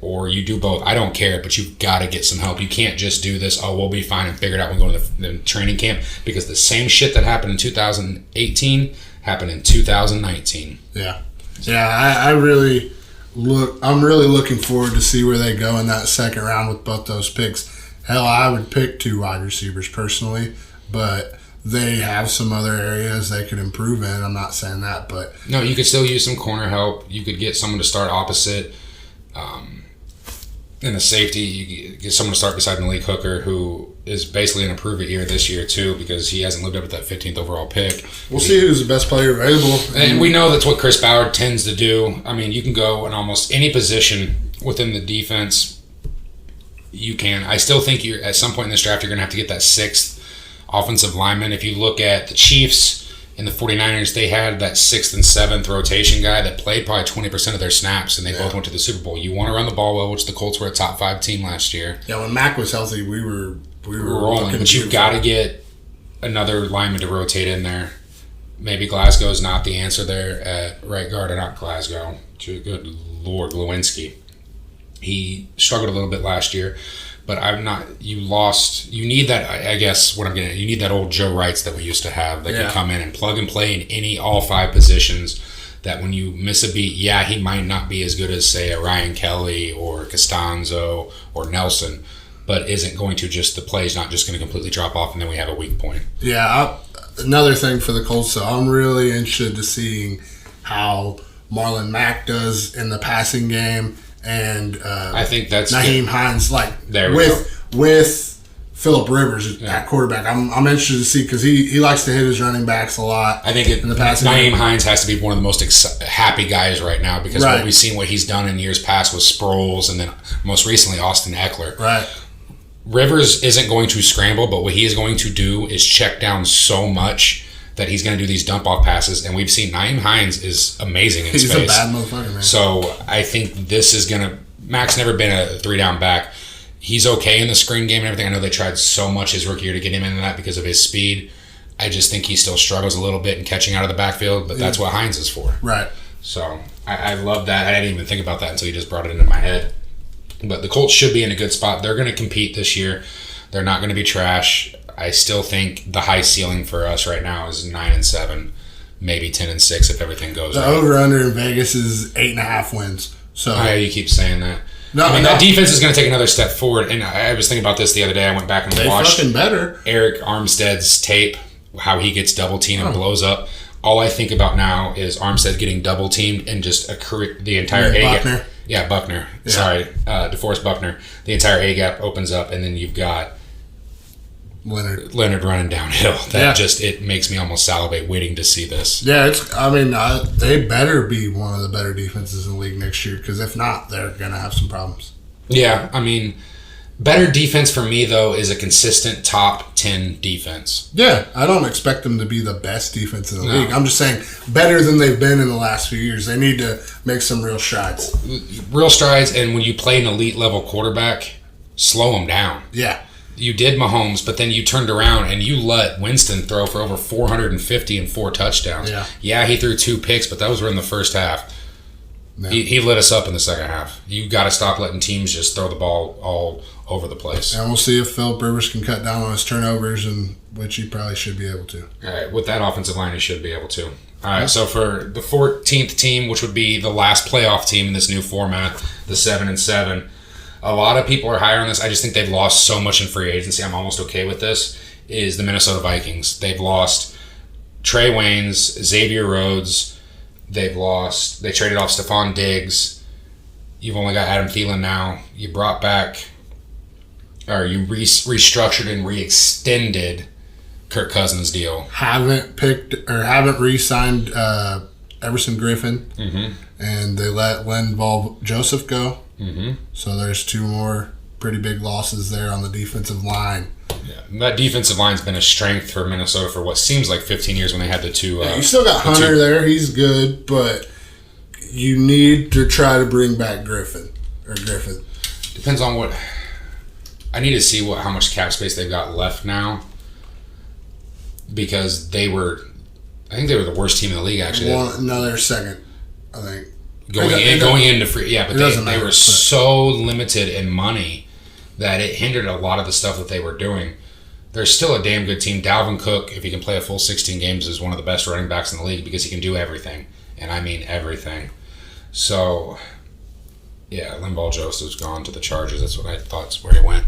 or you do both. I don't care, but you've got to get some help. You can't just do this, we'll be fine and figure it out when we go to the training camp, because the same shit that happened in 2018 happened in 2019. Yeah. Yeah, I'm really looking forward to see where they go in that second round with both those picks. Hell, I would pick 2 wide receivers personally, but they have some other areas they could improve in. I'm not saying that, but... No, you could still use some corner help. You could get someone to start opposite. In a safety, you get someone to start beside Malik Hooker, who is basically an improve it year this year too, because he hasn't lived up to that 15th overall pick. We'll see who's the best player available. And we know that's what Chris Ballard tends to do. I mean, you can go in almost any position within the defense. You can. I still think you're at some point in this draft, you're going to have to get that 6th offensive lineman. If you look at the Chiefs and the 49ers, they had that 6th and 7th rotation guy that played probably 20% of their snaps, and they both went to the Super Bowl. You want to run the ball well, which the Colts were a top 5 team last year. Yeah, when Mac was healthy, we were rolling. But you've got to get another lineman to rotate in there. Maybe Glasgow's not the answer there at right guard, or not Glasgow. Good Lord, Lewinsky. He struggled a little bit last year. But you need that, I guess what I'm getting at, you need that old Joe Wrights that we used to have that can come in and plug and play in all 5 positions, that when you miss a beat, he might not be as good as, say, a Ryan Kelly or Costanzo or Nelson, but isn't going to the play's not just going to completely drop off and then we have a weak point. Yeah, another thing for the Colts, so I'm really interested to seeing how Marlon Mack does in the passing game. And I think that's Nyheim Hines, with Phillip Rivers at quarterback. I'm interested to see, because he likes to hit his running backs a lot. I think in the passing Nyheim Hines has to be one of the most happy guys right now, because what we've seen, what he's done in years past with Sproles, and then most recently Austin Eckler. Right. Rivers isn't going to scramble, but what he is going to do is check down so much that he's going to do these dump-off passes, and we've seen Nyheim Hines is amazing in space. He's a bad motherfucker, man. So I think this is going to... Mac's never been a 3-down back. He's okay in the screen game and everything. I know they tried so much his rookie year to get him into that because of his speed. I just think he still struggles a little bit in catching out of the backfield, but that's what Hines is for. Right. So I love that. I didn't even think about that until you just brought it into my head. But the Colts should be in a good spot. They're going to compete this year. They're not going to be trash. I still think the high ceiling for us right now is 9-7, maybe 10-6 if everything goes right. The over/under in Vegas is 8.5 wins. So you keep saying that. No, that defense is going to take another step forward. And I was thinking about this the other day. I went back and watched Eric Armstead's tape, how he gets double teamed and blows up. All I think about now is Armstead getting double teamed and just the entire A gap. Yeah, Buckner. Yeah. Sorry, DeForest Buckner. The entire A gap opens up, and then you've got Leonard running downhill. It makes me almost salivate waiting to see this. Yeah, they better be one of the better defenses in the league next year, because if not, they're going to have some problems. Yeah, I mean, better defense for me, though, is a consistent top 10 defense. Yeah, I don't expect them to be the best defense in the league. I'm just saying better than they've been in the last few years. They need to make some real strides. And when you play an elite level quarterback, slow them down. Yeah. you did Mahomes, but then you turned around and you let Winston throw for over 450 and 4 touchdowns. Yeah, he threw 2 picks, but those were in the first half. No. He lit us up in the second half. You got to stop letting teams just throw the ball all over the place. And we'll see if Philip Rivers can cut down on his turnovers, and which he probably should be able to. All right, with that offensive line, he should be able to. All right, so for the 14th team, which would be the last playoff team in this new format, the 7-7, a lot of people are higher on this. I just think they've lost so much in free agency. I'm almost okay with this. Is the Minnesota Vikings. They've lost Trey Waynes, Xavier Rhodes. They traded off Stephon Diggs. You've only got Adam Thielen now. You brought back, or you restructured and re-extended Kirk Cousins' deal. Haven't re-signed Everson Griffin, and they let Linval Joseph go. So there's 2 more pretty big losses there on the defensive line. Yeah, that defensive line's been a strength for Minnesota for what seems like 15 years when they had the 2. You still got Hunter there. He's good, but you need to try to bring back Griffin. Depends on what. I need to see how much cap space they've got left now, because I think they were the worst team in the league actually. No, they're second, I think. Going into free, yeah, but they were so limited in money that it hindered a lot of the stuff that they were doing. They're still a damn good team. Dalvin Cook, if he can play a full 16 games, is one of the best running backs in the league because he can do everything. And I mean everything. So, yeah, Linval Joseph's gone to the Chargers. That's what I thought where he went.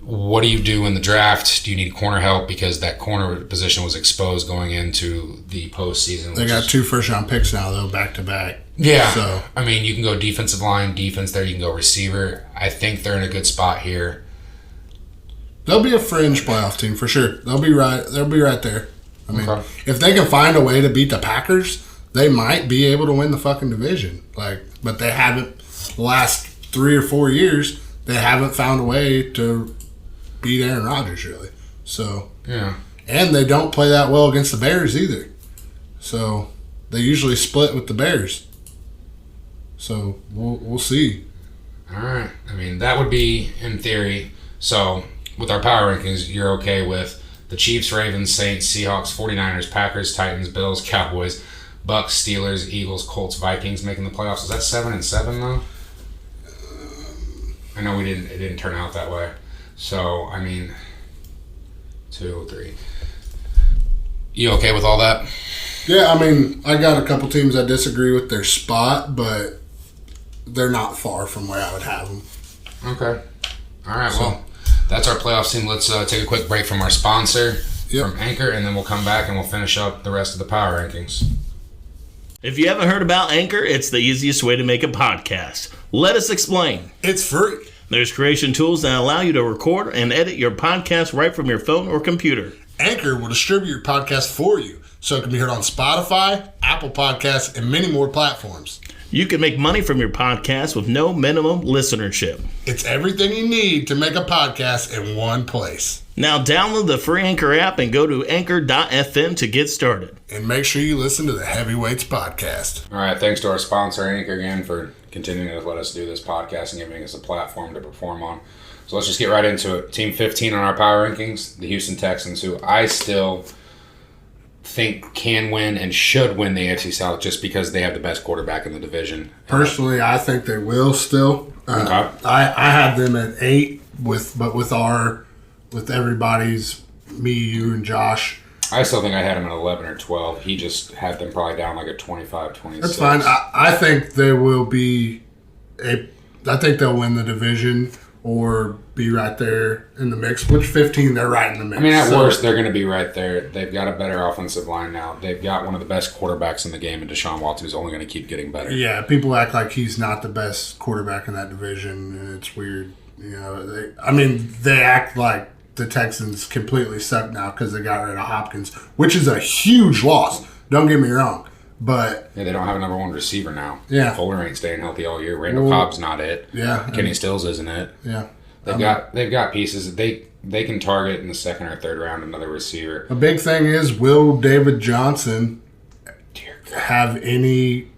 What do you do in the draft? Do you need corner help? Because that corner position was exposed going into the postseason. They got 2 first-round picks now, though, back-to-back. Yeah. So, I mean, you can go defensive line, defense there. You can go receiver. I think they're in a good spot here. They'll be a fringe playoff team for sure. They'll be right there. I mean, if they can find a way to beat the Packers, they might be able to win the fucking division. But they haven't. The last 3 or 4 years, they haven't found a way to beat Aaron Rodgers, really. So, yeah. And they don't play that well against the Bears either. So, they usually split with the Bears. So, we'll see. All right. I mean, that would be in theory. So, with our power rankings, you're okay with the Chiefs, Ravens, Saints, Seahawks, 49ers, Packers, Titans, Bills, Cowboys, Bucks, Steelers, Eagles, Colts, Vikings making the playoffs. Is that 7-7 though? I know it didn't turn out that way. So, I mean, 2, 3. You okay with all that? Yeah, I mean, I got a couple teams I disagree with their spot, but they're not far from where I would have them. Okay. All right, well, that's our playoffs team. Let's take a quick break from our sponsor, from Anchor, and then we'll come back and we'll finish up the rest of the power rankings. If you haven't heard about Anchor, it's the easiest way to make a podcast. Let us explain. It's free. There's creation tools that allow you to record and edit your podcast right from your phone or computer. Anchor will distribute your podcast for you, so it can be heard on Spotify, Apple Podcasts, and many more platforms. You can make money from your podcast with no minimum listenership. It's everything you need to make a podcast in one place. Now download the free Anchor app and go to anchor.fm to get started. And make sure you listen to the Heavyweights Podcast. All right, thanks to our sponsor, Anchor, again, for continuing to let us do this podcast and giving us a platform to perform on. So let's just get right into it. Team 15 on our power rankings, the Houston Texans, who I still think can win and should win the AFC South just because they have the best quarterback in the division. Personally, I think they will still. Okay. I had them at 8 with everybody's, me, you, and Josh. I still think I had him at 11 or 12. He just had them probably down like a 25, 26. That's fine. I think they will be I think they'll win the division or be right there in the mix. Which 15, they're right in the mix. I mean, at worst, they're going to be right there. They've got a better offensive line now. They've got one of the best quarterbacks in the game, and Deshaun Watson is only going to keep getting better. Yeah, people act like he's not the best quarterback in that division, and it's weird. You know, they act like the Texans completely suck now because they got rid of Hopkins, which is a huge loss. Don't get me wrong. But yeah, they don't have a number 1 receiver now. Yeah. Fuller ain't staying healthy all year. Randall Cobb's not it. Yeah. Kenny Stills isn't it. Yeah. They've got pieces. They can target in the 2nd or 3rd round another receiver. A big thing is, will David Johnson have any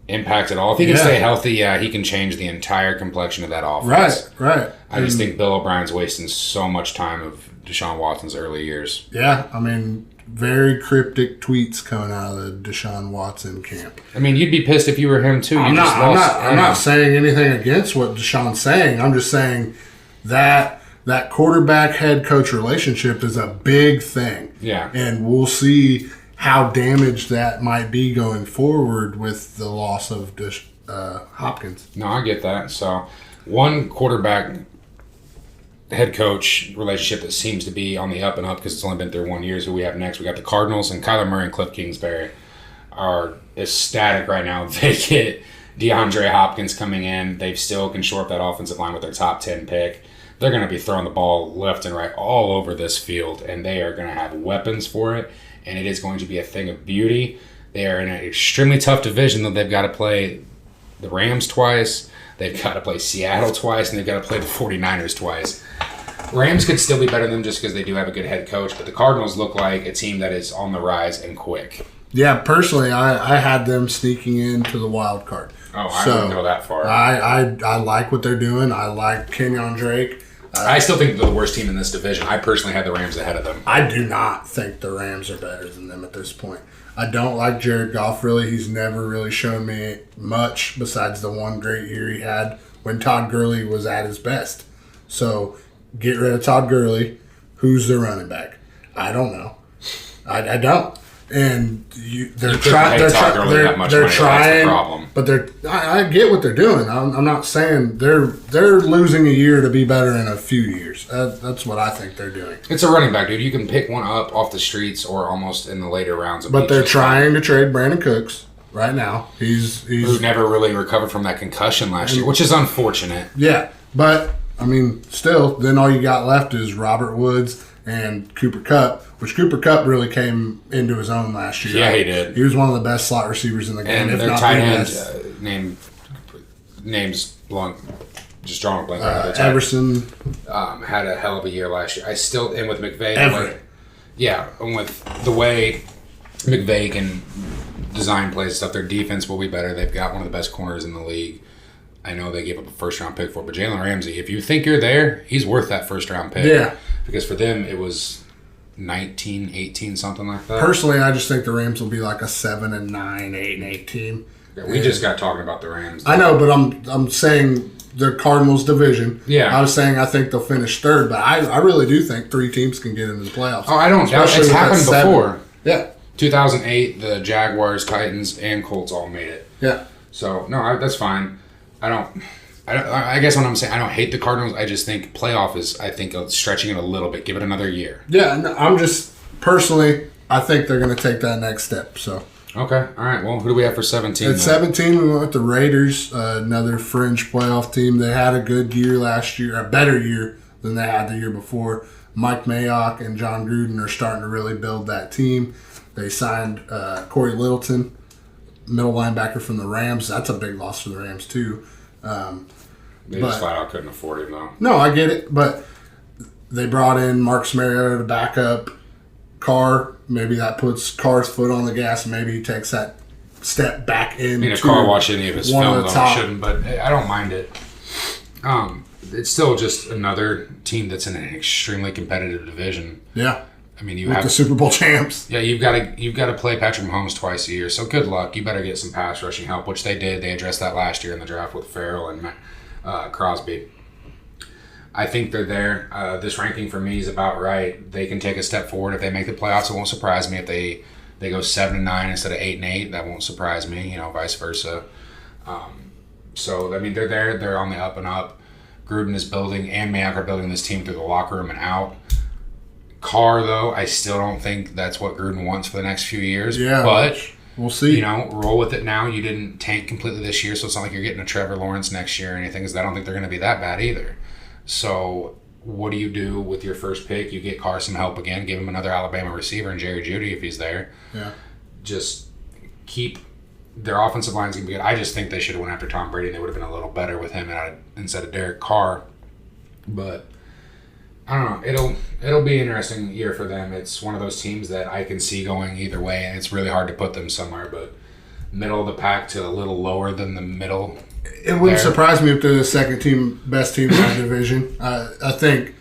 impact at all. If he can stay healthy, he can change the entire complexion of that offense. Right. I just think Bill O'Brien's wasting so much time of Deshaun Watson's early years. Yeah, I mean, very cryptic tweets coming out of the Deshaun Watson camp. I mean, you'd be pissed if you were him too. I'm not saying anything against what Deshaun's saying. I'm just saying that quarterback head coach relationship is a big thing. Yeah. And we'll see how damaged that might be going forward with the loss of Hopkins. No, I get that. So, one quarterback head coach relationship that seems to be on the up and up because it's only been through 1 year is who we have next. We got the Cardinals, and Kyler Murray and Cliff Kingsbury are ecstatic right now. They get DeAndre Hopkins coming in. They still can shore up that offensive line with their top 10 pick. They're going to be throwing the ball left and right all over this field, and they are going to have weapons for it, and it is going to be a thing of beauty. They are in an extremely tough division, though. They've got to play the Rams twice, they've got to play Seattle twice, and they've got to play the 49ers twice. Rams could still be better than them just because they do have a good head coach, but the Cardinals look like a team that is on the rise and quick. Yeah, personally, I had them sneaking into the wild card. Oh, I wouldn't go that far. I like what they're doing. I like Kenyon Drake. I still think they're the worst team in this division. I personally had the Rams ahead of them. I do not think the Rams are better than them at this point. I don't like Jared Goff, really. He's never really shown me much besides the one great year he had when Todd Gurley was at his best. So get rid of Todd Gurley. Who's the running back? I don't know. I don't. And they're trying. They're trying, but I get what they're doing. I'm not saying they're losing a year to be better in a few years. That's what I think they're doing. It's a running back, dude. You can pick one up off the streets or almost in the later rounds. But they're trying to trade Brandon Cooks right now. He's who never really recovered from that concussion last year, which is unfortunate. Yeah, but I mean, still, then all you got left is Robert Woods and Cooper Kupp, which Cooper Kupp really came into his own last year. Yeah, he did. He was one of the best slot receivers in the game. And if their not tight the end best. name's blank. Just drawing a blank. Everson had a hell of a year last year. And with McVay, and with the way McVay can design plays and stuff, their defense will be better. They've got one of the best corners in the league. I know they gave up a first-round pick for it, but Jalen Ramsey, if you think you're there, he's worth that first-round pick. Yeah. Because for them, it was 19, 18, something like that. Personally, I just think the Rams will be like a 7-9, 8-8 team. Yeah, we just got talking about the Rams. I know, but I'm saying the Cardinals division. Yeah. I was saying I think they'll finish third, but I really do think 3 teams can get into the playoffs. Oh, I don't doubt it. It's happened before. Yeah. 2008, the Jaguars, Titans, and Colts all made it. Yeah. So, no, that's fine. I guess what I'm saying, I don't hate the Cardinals. I just think playoff is, stretching it a little bit. Give it another year. Yeah, no, I'm just, personally, I think they're going to take that next step. So. Okay, all right. Well, who do we have for 17? At 17, we went with the Raiders, another fringe playoff team. They had a good year last year, a better year than they had the year before. Mike Mayock and John Gruden are starting to really build that team. They signed Corey Littleton, middle linebacker from the Rams. That's a big loss for the Rams, too. They just flat out couldn't afford him, though. No, I get it, but they brought in Marcus Mariota to back up Carr. Maybe that puts Carr's foot on the gas, and maybe he takes that step back in. I mean, if Carr watched any of his film, though, I shouldn't, but I don't mind it. It's still just another team that's in an extremely competitive division. Yeah. I mean, the Super Bowl champs. Yeah, you've got to play Patrick Mahomes twice a year. So good luck. You better get some pass rushing help, which they did. They addressed that last year in the draft with Farrell and Crosby. I think they're there. This ranking for me is about right. They can take a step forward if they make the playoffs. It won't surprise me if they go 7-9 instead of 8-8. That won't surprise me. Vice versa. So I mean, they're there. They're on the up and up. Gruden is building, and Mayock are building this team through the locker room and out. Carr, though, I still don't think that's what Gruden wants for the next few years. Yeah, but we'll see. Roll with it now. You didn't tank completely this year, so it's not like you're getting a Trevor Lawrence next year or anything, because I don't think they're going to be that bad either. So what do you do with your first pick? You get Carr some help again, give him another Alabama receiver and Jerry Jeudy if he's there. Yeah. Just keep their offensive line's going to be good. I just think they should have went after Tom Brady, and they would have been a little better with him instead of Derek Carr. But I don't know. It'll be an interesting year for them. It's one of those teams that I can see going either way, and it's really hard to put them somewhere. But middle of the pack to a little lower than the middle. It wouldn't surprise me if they're the second best team in that division. I think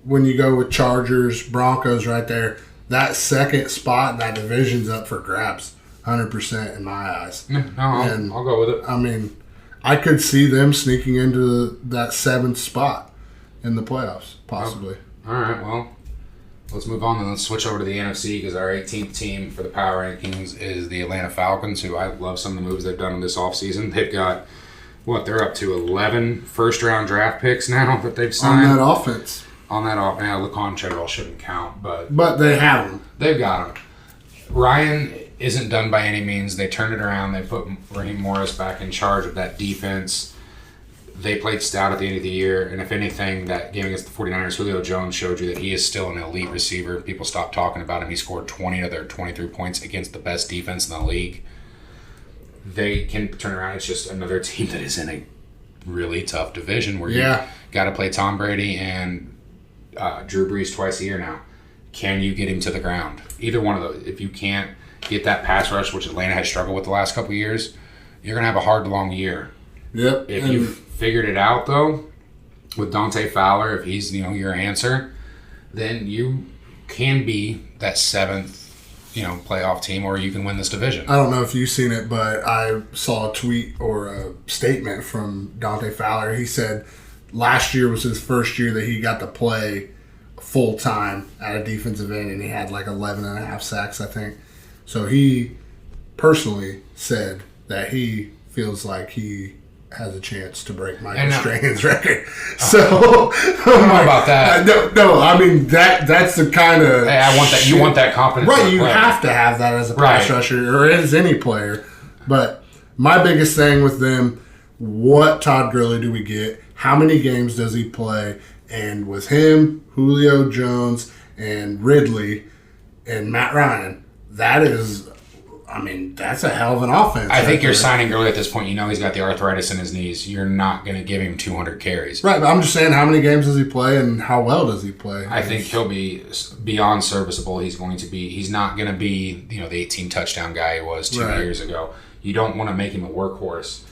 when you go with Chargers, Broncos right there, that second spot in that division's up for grabs, 100% in my eyes. No, I'll go with it. I mean, I could see them sneaking into that 7th spot in the playoffs, possibly. All right, well, let's move on and let's switch over to the NFC because our 18th team for the power rankings is the Atlanta Falcons, who I love some of the moves they've done in this offseason. They've got, they're up to 11 first-round draft picks now that they've signed. On that offense. Now, Laquan Treadwell shouldn't count, but they have them. They've got them. Ryan isn't done by any means. They turned it around. They put Raheem Morris back in charge of that defense. They played stout at the end of the year, and if anything, that game against the 49ers, Julio Jones showed you that he is still an elite receiver. People stopped talking about him. He scored 20 of their 23 points against the best defense in the league. They can turn around. It's just another team that is in a really tough division where you got to play Tom Brady and Drew Brees twice a year now. Can you get him to the ground? Either one of those. If you can't get that pass rush, which Atlanta has struggled with the last couple of years, you're going to have a hard, long year. Yep. If you've figured it out, though, with Dante Fowler, if he's your answer, then you can be that 7th playoff team, or you can win this division. I don't know if you've seen it, but I saw a tweet or a statement from Dante Fowler. He said last year was his first year that he got to play full time at a defensive end, and he had like 11 and a half sacks, I think. So he personally said that he feels like he has a chance to break Michael Strahan's record. So, I don't know about that. No, I mean that's the kind of. Hey, I want that. You want that confidence, right? You have to have that as a pass rusher or as any player. But my biggest thing with them, what Todd Gurley do we get? How many games does he play? And with him, Julio Jones, and Ridley, and Matt Ryan, that is. I mean, that's a hell of an offense. I think you're signing early at this point. He's got the arthritis in his knees. You're not going to give him 200 carries. Right, but I'm just saying, how many games does he play and how well does he play? I think he'll be beyond serviceable. He's not going to be, the 18 touchdown guy he was 2 years ago. You don't want to make him a workhorse.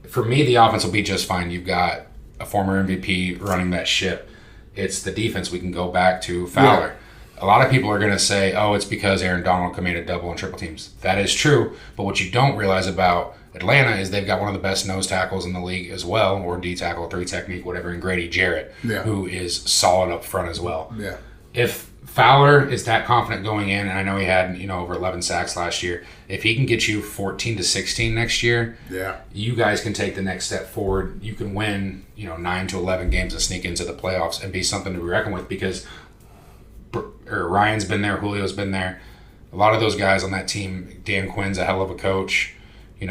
For me, the offense will be just fine. You've got a former MVP running that ship. It's the defense we can go back to Fowler. Yeah. A lot of people are going to say, it's because Aaron Donald commanded double and triple teams. That is true, but what you don't realize about Atlanta is they've got one of the best nose tackles in the league as well, or D tackle, 3 technique, whatever, in Grady Jarrett, who is solid up front as well. Yeah. If Fowler is that confident going in, and I know he had over 11 sacks last year, if he can get you 14 to 16 next year, you guys can take the next step forward. You can win 9 to 11 games and sneak into the playoffs and be something to be reckoned with because Ryan's been there, Julio's been there. A lot of those guys on that team, Dan Quinn's a hell of a coach. You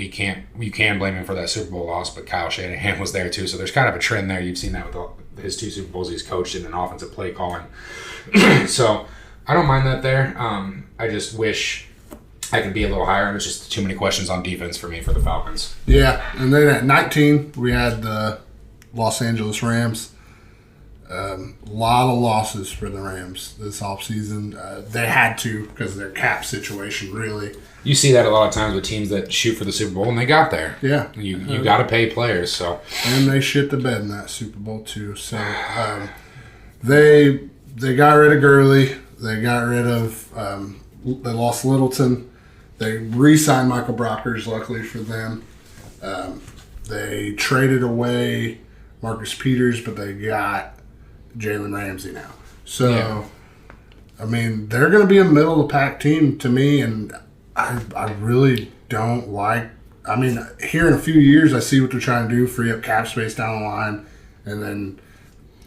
can blame him for that Super Bowl loss, but Kyle Shanahan was there too. So there's kind of a trend there. You've seen that with his 2 Super Bowls he's coached in an offensive play calling. So I don't mind that there. I just wish I could be a little higher, and it's just too many questions on defense for me for the Falcons. Yeah, and then at 19, we had the Los Angeles Rams. A lot of losses for the Rams this offseason. They had to because of their cap situation, really. You see that a lot of times with teams that shoot for the Super Bowl, and they got there. Yeah. You got to pay players. So. And they shit the bed in that Super Bowl, too. So they got rid of Gurley. They got rid of they lost Littleton. They re-signed Michael Brockers, luckily for them. They traded away Marcus Peters, but they got Jalen Ramsey now. So, I mean, they're going to be a middle-of-the-pack team to me, and I really don't like – I mean, here in a few years, I see what they're trying to do, free up cap space down the line, and then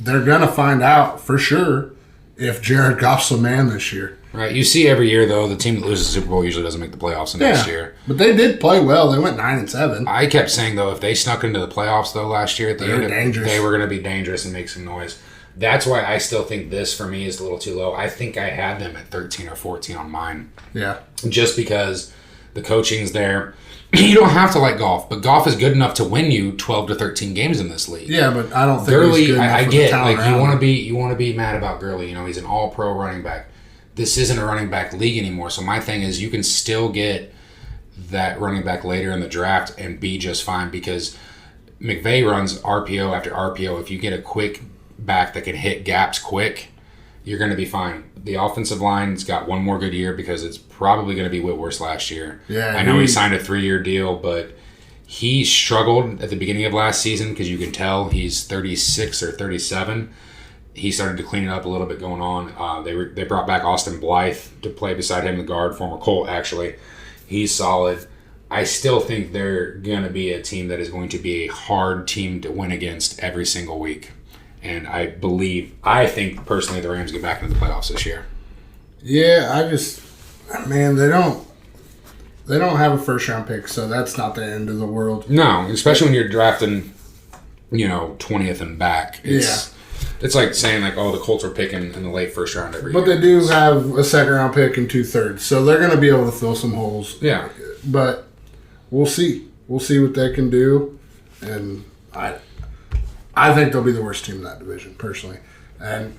they're going to find out for sure if Jared Goff's the man this year. Right. You see every year, though, the team that loses the Super Bowl usually doesn't make the playoffs the next year. But they did play well. They went 9-7. I kept saying, though, if they snuck into the playoffs, though, last year at the end, they were going to be dangerous and make some noise. That's why I still think this, for me, is a little too low. I think I had them at 13 or 14 on mine. Yeah. Just because the coaching's there. You don't have to like Goff, but Goff is good enough to win you 12 to 13 games in this league. Yeah, but I don't think Gurley, he's good enough I for get, the talent like, you want to be mad about Gurley. He's an all-pro running back. This isn't a running back league anymore, so my thing is you can still get that running back later in the draft and be just fine, because McVay runs RPO after RPO. If you get a quick back that can hit gaps quick, you're going to be fine. The offensive line's got one more good year because it's probably going to be Whitworth's last year. Yeah, I know he signed a 3-year deal, but he struggled at the beginning of last season because you can tell he's 36 or 37. He started to clean it up a little bit going on. They brought back Austin Blythe to play beside him, the guard, former Colt actually. He's solid. I still think they're going to be a team that is going to be a hard team to win against every single week. And I think personally the Rams get back into the playoffs this year. Yeah, they don't have a first round pick, so that's not the end of the world. No, especially when you're drafting, 20th and back. It's like saying the Colts are picking in the late first round every year. But they do have a second round pick and 2/3, so they're going to be able to fill some holes. Yeah. But we'll see. We'll see what they can do, and I think they'll be the worst team in that division, personally. And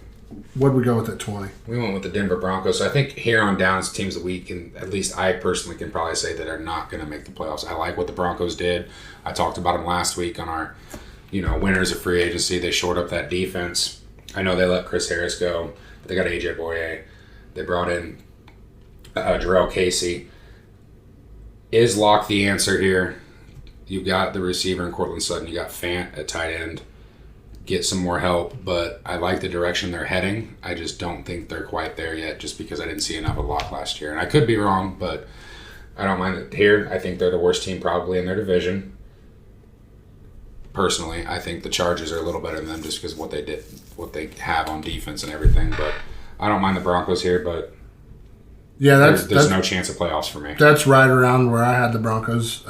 what'd we go with at 20? We went with the Denver Broncos. So I think here on down, it's teams that we can, at least I personally can probably say that are not going to make the playoffs. I like what the Broncos did. I talked about them last week on our, winners of free agency. They shored up that defense. I know they let Chris Harris go, but they got A.J. Boye. They brought in Jarrell Casey. Is Locke the answer here? You've got the receiver in Cortland Sutton. You got Fant at tight end. Get some more help, but I like the direction they're heading. I just don't think they're quite there yet, just because I didn't see enough of Locke last year. And I could be wrong, but I don't mind it here. I think they're the worst team probably in their division. Personally, I think the Chargers are a little better than them just because of what they have on defense and everything. But I don't mind the Broncos here, but yeah, there's no chance of playoffs for me. That's right around where I had the Broncos.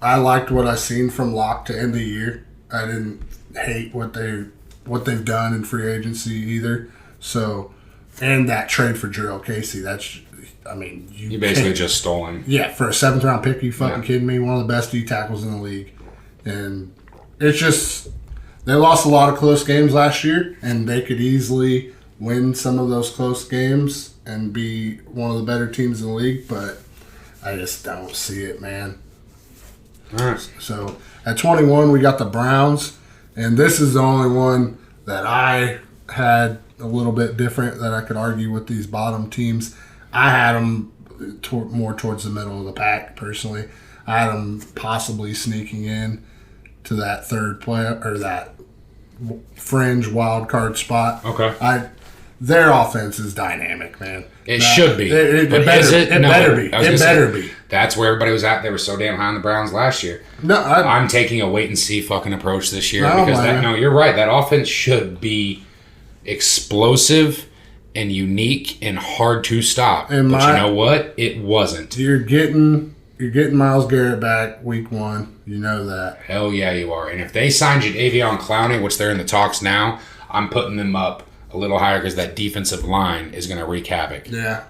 I liked what I seen from Locke to end the year. I didn't hate what they've done in free agency either. So, and that trade for Jarrell Casey, you basically just stole him. Yeah, for a 7th round pick, are you fucking kidding me? One of the best D tackles in the league. And it's just, they lost a lot of close games last year, and they could easily win some of those close games and be one of the better teams in the league, but I just don't see it, man. All right. So at 21, we got the Browns, and this is the only one that I had a little bit different that I could argue with these bottom teams. I had them more towards the middle of the pack, personally. I had them possibly sneaking in to that third play or that fringe wild card spot. Okay. Their offense is dynamic, man. It should be. It but better, is it? it No, better be. It better be. That's where everybody was at. They were so damn high on the Browns last year. No, I'm taking a wait and see fucking approach this year No, because man. you're right. That offense should be explosive and unique and hard to stop. But you know what? It wasn't. You're getting Myles Garrett back week 1. You know that. Hell yeah, you are. And if they signed Jadeveon Clowney, which they're in the talks now, I'm putting them up a little higher because that defensive line is going to wreak havoc. Yeah,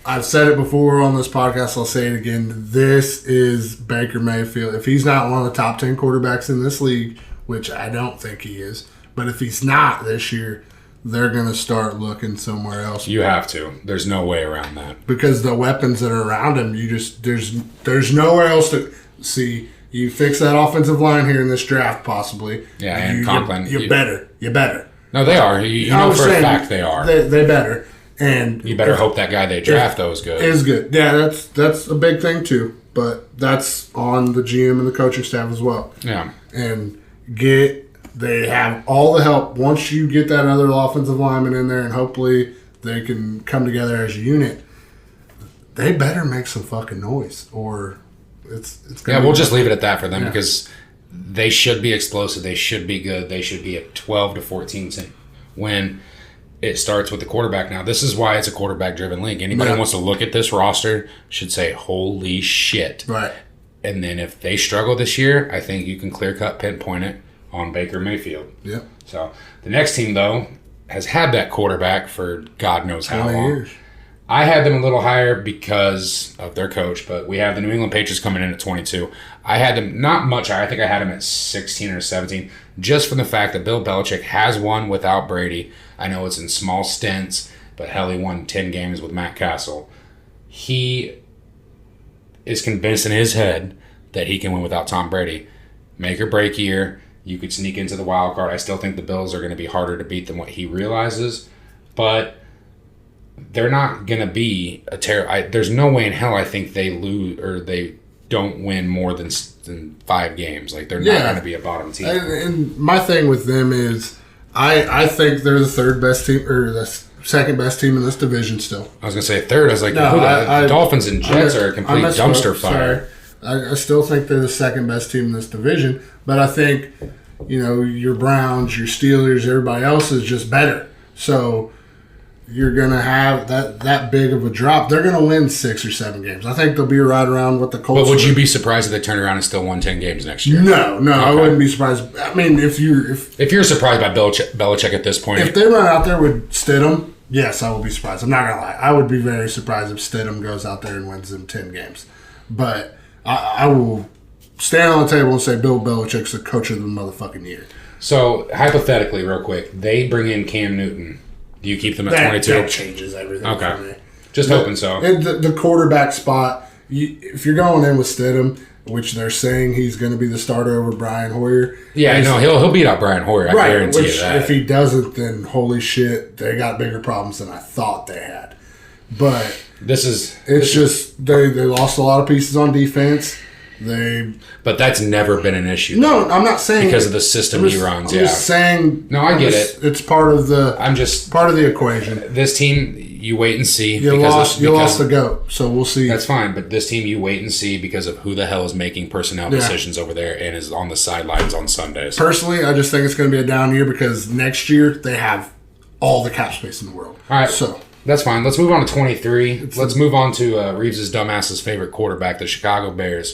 I've said it before on this podcast. I'll say it again. This is Baker Mayfield. If he's not one of the top 10 quarterbacks in this league, which I don't think he is, but if he's not this year, they're going to start looking somewhere else. You have to. There's no way around that. Because the weapons that are around him, there's nowhere else to see. You fix that offensive line here in this draft, possibly. Yeah, and Conklin. You better. No, they are. You know for a fact they are. They better. And you better hope that guy they draft, though, is good. Is good. Yeah, that's a big thing, too. But that's on the GM and the coaching staff as well. Yeah. And they have all the help. Once you get that other offensive lineman in there and hopefully they can come together as a unit, they better make some fucking noise or it's gonna we'll just leave it at that for them because they should be explosive. They should be good. They should be a 12 to 14 team when it starts with the quarterback. Now, this is why it's a quarterback-driven league. Anybody who wants to look at this roster should say, holy shit. Right. And then if they struggle this year, I think you can clear-cut pinpoint it on Baker Mayfield. Yep. So the next team, though, has had that quarterback for God knows how long. Years. I had them a little higher because of their coach, but we have the New England Patriots coming in at 22. I had them not much higher. I think I had them at 16 or 17, just from the fact that Bill Belichick has won without Brady. I know it's in small stints, but hell, he won 10 games with Matt Castle. He is convinced in his head that he can win without Tom Brady. Make or break year, you could sneak into the wild card. I still think the Bills are going to be harder to beat than what he realizes, but they're not going to be a there's no way in hell I think they lose or they don't win more than 5 games. Like, they're not going to be a bottom team. And my thing with them is I think they're the third best team or the second best team in this division still. I was going to say third. I was like, the Dolphins and Jets are a complete dumpster fire. I still think they're the second best team in this division, but I think, your Browns, your Steelers, everybody else is just better. So you're going to have that big of a drop. They're going to win 6 or 7 games. I think they'll be right around what the Colts. But would you be surprised if they turn around and still won 10 games next year? No, okay. I wouldn't be surprised. I mean, if you're surprised by Belichick at this point, if they run out there with Stidham, yes, I will be surprised. I'm not going to lie. I would be very surprised if Stidham goes out there and wins them 10 games. But I will stand on the table and say Bill Belichick's the coach of the motherfucking year. So, hypothetically, real quick, they bring in Cam Newton. Do you keep them at 22? That changes everything for me. Just hoping so. And the quarterback spot, if you're going in with Stidham, which they're saying he's going to be the starter over Brian Hoyer. Yeah, I know. He'll beat out Brian Hoyer. I guarantee you that. If he doesn't, then holy shit, they got bigger problems than I thought they had. But they lost a lot of pieces on defense. But that's never been an issue. No, I'm not saying because of the system he runs. I'm just saying. No, I get it. It's part of the. part of the equation. This team, you wait and see. You lost the GOAT, so we'll see. That's fine, but this team, you wait and see because of who the hell is making personnel decisions over there and is on the sidelines on Sundays. Personally, I just think it's going to be a down year because next year they have all the cap space in the world. All right, so. That's fine. Let's move on to 23. Let's move on to Reeves' dumbass's favorite quarterback, the Chicago Bears.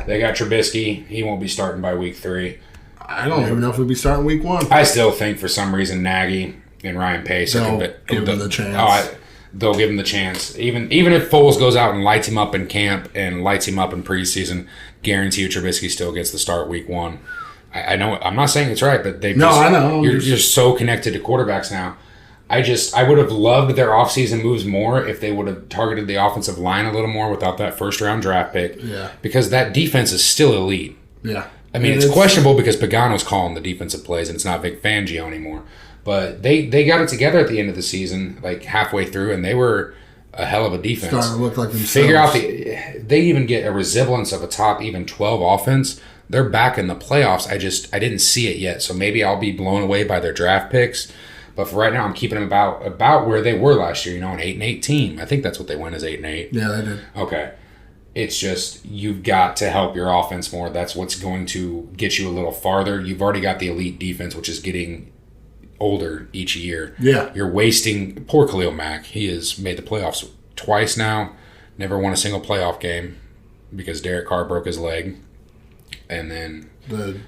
They got Trubisky. He won't be starting by week 3. I don't even know if we'll be starting week 1. I still think for some reason Nagy and Ryan Pace they'll give him the chance. They'll give him the chance. Even if Foles goes out and lights him up in camp and lights him up in preseason, guarantee you Trubisky still gets the start week 1. I know. I'm not saying it's right, but I know. You're so connected to quarterbacks now. I would have loved their offseason moves more if they would have targeted the offensive line a little more without that first-round draft pick. Yeah. Because that defense is still elite. Yeah. I mean, it's questionable because Pagano's calling the defensive plays and it's not Vic Fangio anymore. But they got it together at the end of the season, like halfway through, and they were a hell of a defense. Starting to look like themselves. Figure out they even get a resemblance of a top even 12 offense. They're back in the playoffs. I didn't see it yet, so maybe I'll be blown away by their draft picks. But for right now, I'm keeping them about where they were last year. An 8-8 team. I think that's what they went as 8-8. Yeah, they did. Okay, it's just you've got to help your offense more. That's what's going to get you a little farther. You've already got the elite defense, which is getting older each year. Yeah, you're wasting. Poor Khalil Mack. He has made the playoffs twice now. Never won a single playoff game because Derek Carr broke his leg, and then the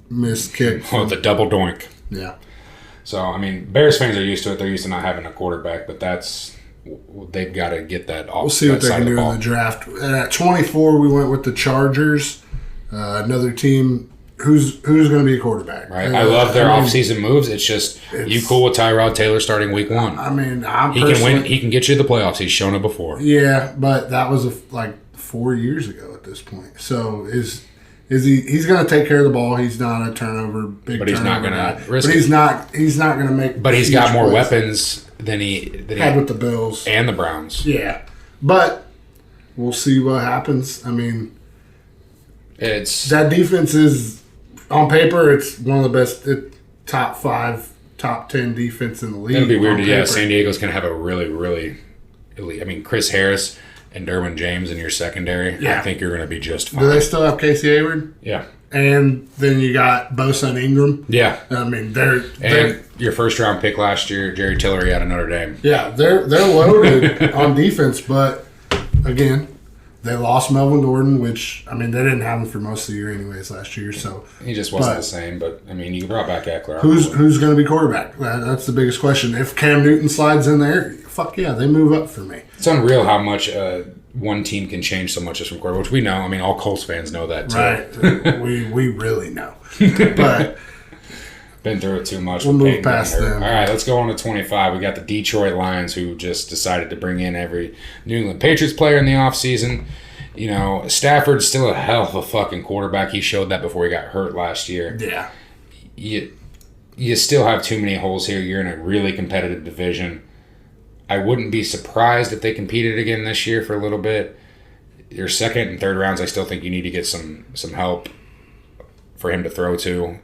missed kick. The double doink. Yeah. So, I mean, Bears fans are used to it. They're used to not having a quarterback, but they've got to get that off. We'll see what they can do in the draft. And at 24, we went with the Chargers, another team. Who's going to be a quarterback? Right. I love their offseason moves. It's just, you cool with Tyrod Taylor starting week 1? I mean, he can win. He can get you to the playoffs. He's shown it before. Yeah, but that was like 4 years ago at this point. So he's going to take care of the ball. He's not a turnover, but he's not going to risk. But he's not going to make. But he's got more weapons than he had with the Bills and the Browns. Yeah, but we'll see what happens. I mean, that defense is on paper. It's one of the best, top 5, top 10 defense in the league. It'll be weird. Yeah, San Diego's going to have a really, really elite. I mean, Chris Harris and Derwin James in your secondary, I think you're going to be just fine. Do they still have Casey Hayward? Yeah. And then you got Bosa and Ingram. Yeah. I mean, they're your first round pick last year, Jerry Tillery out of Notre Dame. Yeah, they're loaded on defense, but again, they lost Melvin Gordon, which I mean they didn't have him for most of the year anyways last year. So he just wasn't the same. But I mean, you brought back Eckler. Who's going to be quarterback? That's the biggest question. If Cam Newton slides in there, fuck yeah, they move up for me. It's unreal how much one team can change so much just from quarterback, which we know. I mean, all Colts fans know that too. Right. we really know. But Been through it too much. We'll with move Peyton past getting hurt. them. All right, let's go on to 25. We got the Detroit Lions, who just decided to bring in every New England Patriots player in the offseason. You know, Stafford's still a hell of a fucking quarterback. He showed that before he got hurt last year. Yeah. You still have too many holes here. You're in a really competitive division. I wouldn't be surprised if they competed again this year for a little bit. Your second and third rounds, I still think you need to get some help for him to throw to.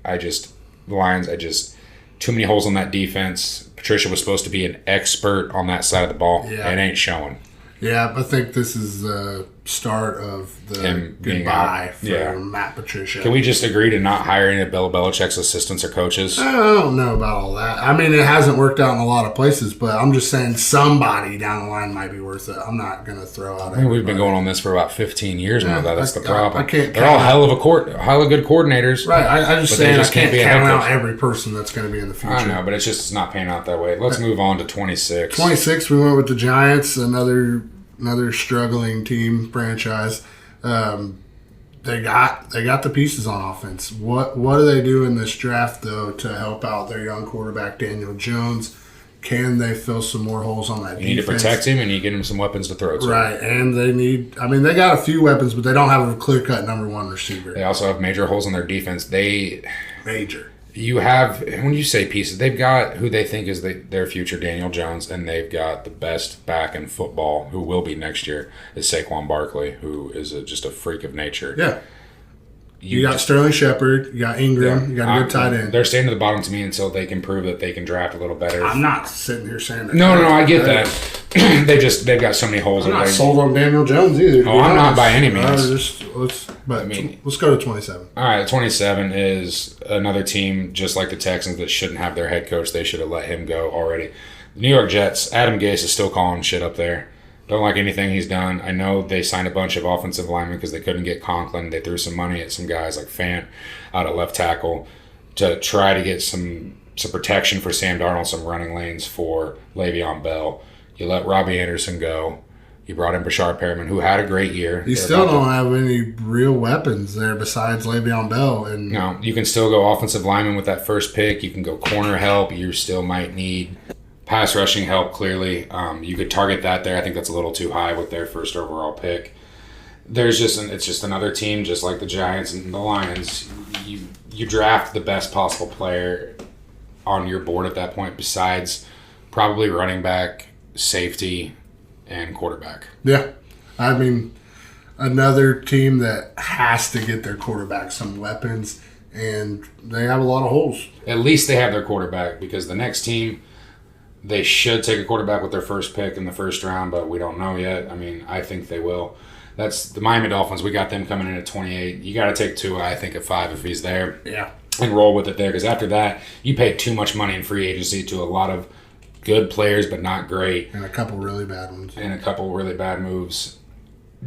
The Lions, too many holes on that defense. Patricia was supposed to be an expert on that side of the ball. Yeah. It ain't showing. Yeah, I think this is the start of the Him being goodbye out. for Yeah. Matt Patricia. Can we just agree to not hire any of Bill Belichick's assistants or coaches? I don't know about all that. I mean, it hasn't worked out in a lot of places, but I'm just saying somebody down the line might be worth it. I'm not going to throw out. I mean, we've been going on this for about 15 years now. That's the problem. I can't They're all count hell of good coordinators. Right. I just But they saying just I can't can't be a head count out coach. every person that's going to be in the future. I know, but it's not panning out that way. Let's move on to 26. 26, we went with the Giants, another struggling team franchise. They got the pieces on offense. What do they do in this draft though to help out their young quarterback Daniel Jones? Can they fill some more holes on that defense? You need to protect him, and you get him some weapons to throw to. Right, and they got a few weapons, but they don't have a clear-cut number one receiver. They also have major holes in their defense. Major. You have, when you say pieces, they've got who they think is their future Daniel Jones, and they've got the best back in football, who will be next year, is Saquon Barkley, who is just a freak of nature. Yeah. You got Sterling Shepard, you got Ingram, you got a good tight end. They're staying to the bottom to me until they can prove that they can draft a little better. I'm not sitting here saying that. No, I get that. They've got so many holes. I'm not sold on Daniel Jones either. I'm not by any means. Let's go to 27. All right, 27 is another team just like the Texans that shouldn't have their head coach. They should have let him go already. The New York Jets, Adam Gase is still calling shit up there. Don't like anything he's done. I know they signed a bunch of offensive linemen because they couldn't get Conklin. They threw some money at some guys like Fant out at left tackle to try to get some protection for Sam Darnold, some running lanes for Le'Veon Bell. You let Robbie Anderson go. You brought in Bashard Perriman, who had a great year. You still don't have any real weapons there besides Le'Veon Bell. And no, you can still go offensive lineman with that first pick. You can go corner help. You still might need pass rushing help, clearly. You could target that there. I think that's a little too high with their first overall pick. It's just another team, just like the Giants and the Lions. You draft the best possible player on your board at that point, besides probably running back, safety, and quarterback. Yeah. I mean, another team that has to get their quarterback some weapons, and they have a lot of holes. At least they have their quarterback, because the next team, they should take a quarterback with their first pick in the first round, but we don't know yet. I mean, I think they will. That's the Miami Dolphins. We got them coming in at 28. You got to take Tua, I think, at 5 if he's there. Yeah. And roll with it there, because after that, you paid too much money in free agency to a lot of good players, but not great. And a couple really bad ones. And a couple really bad moves.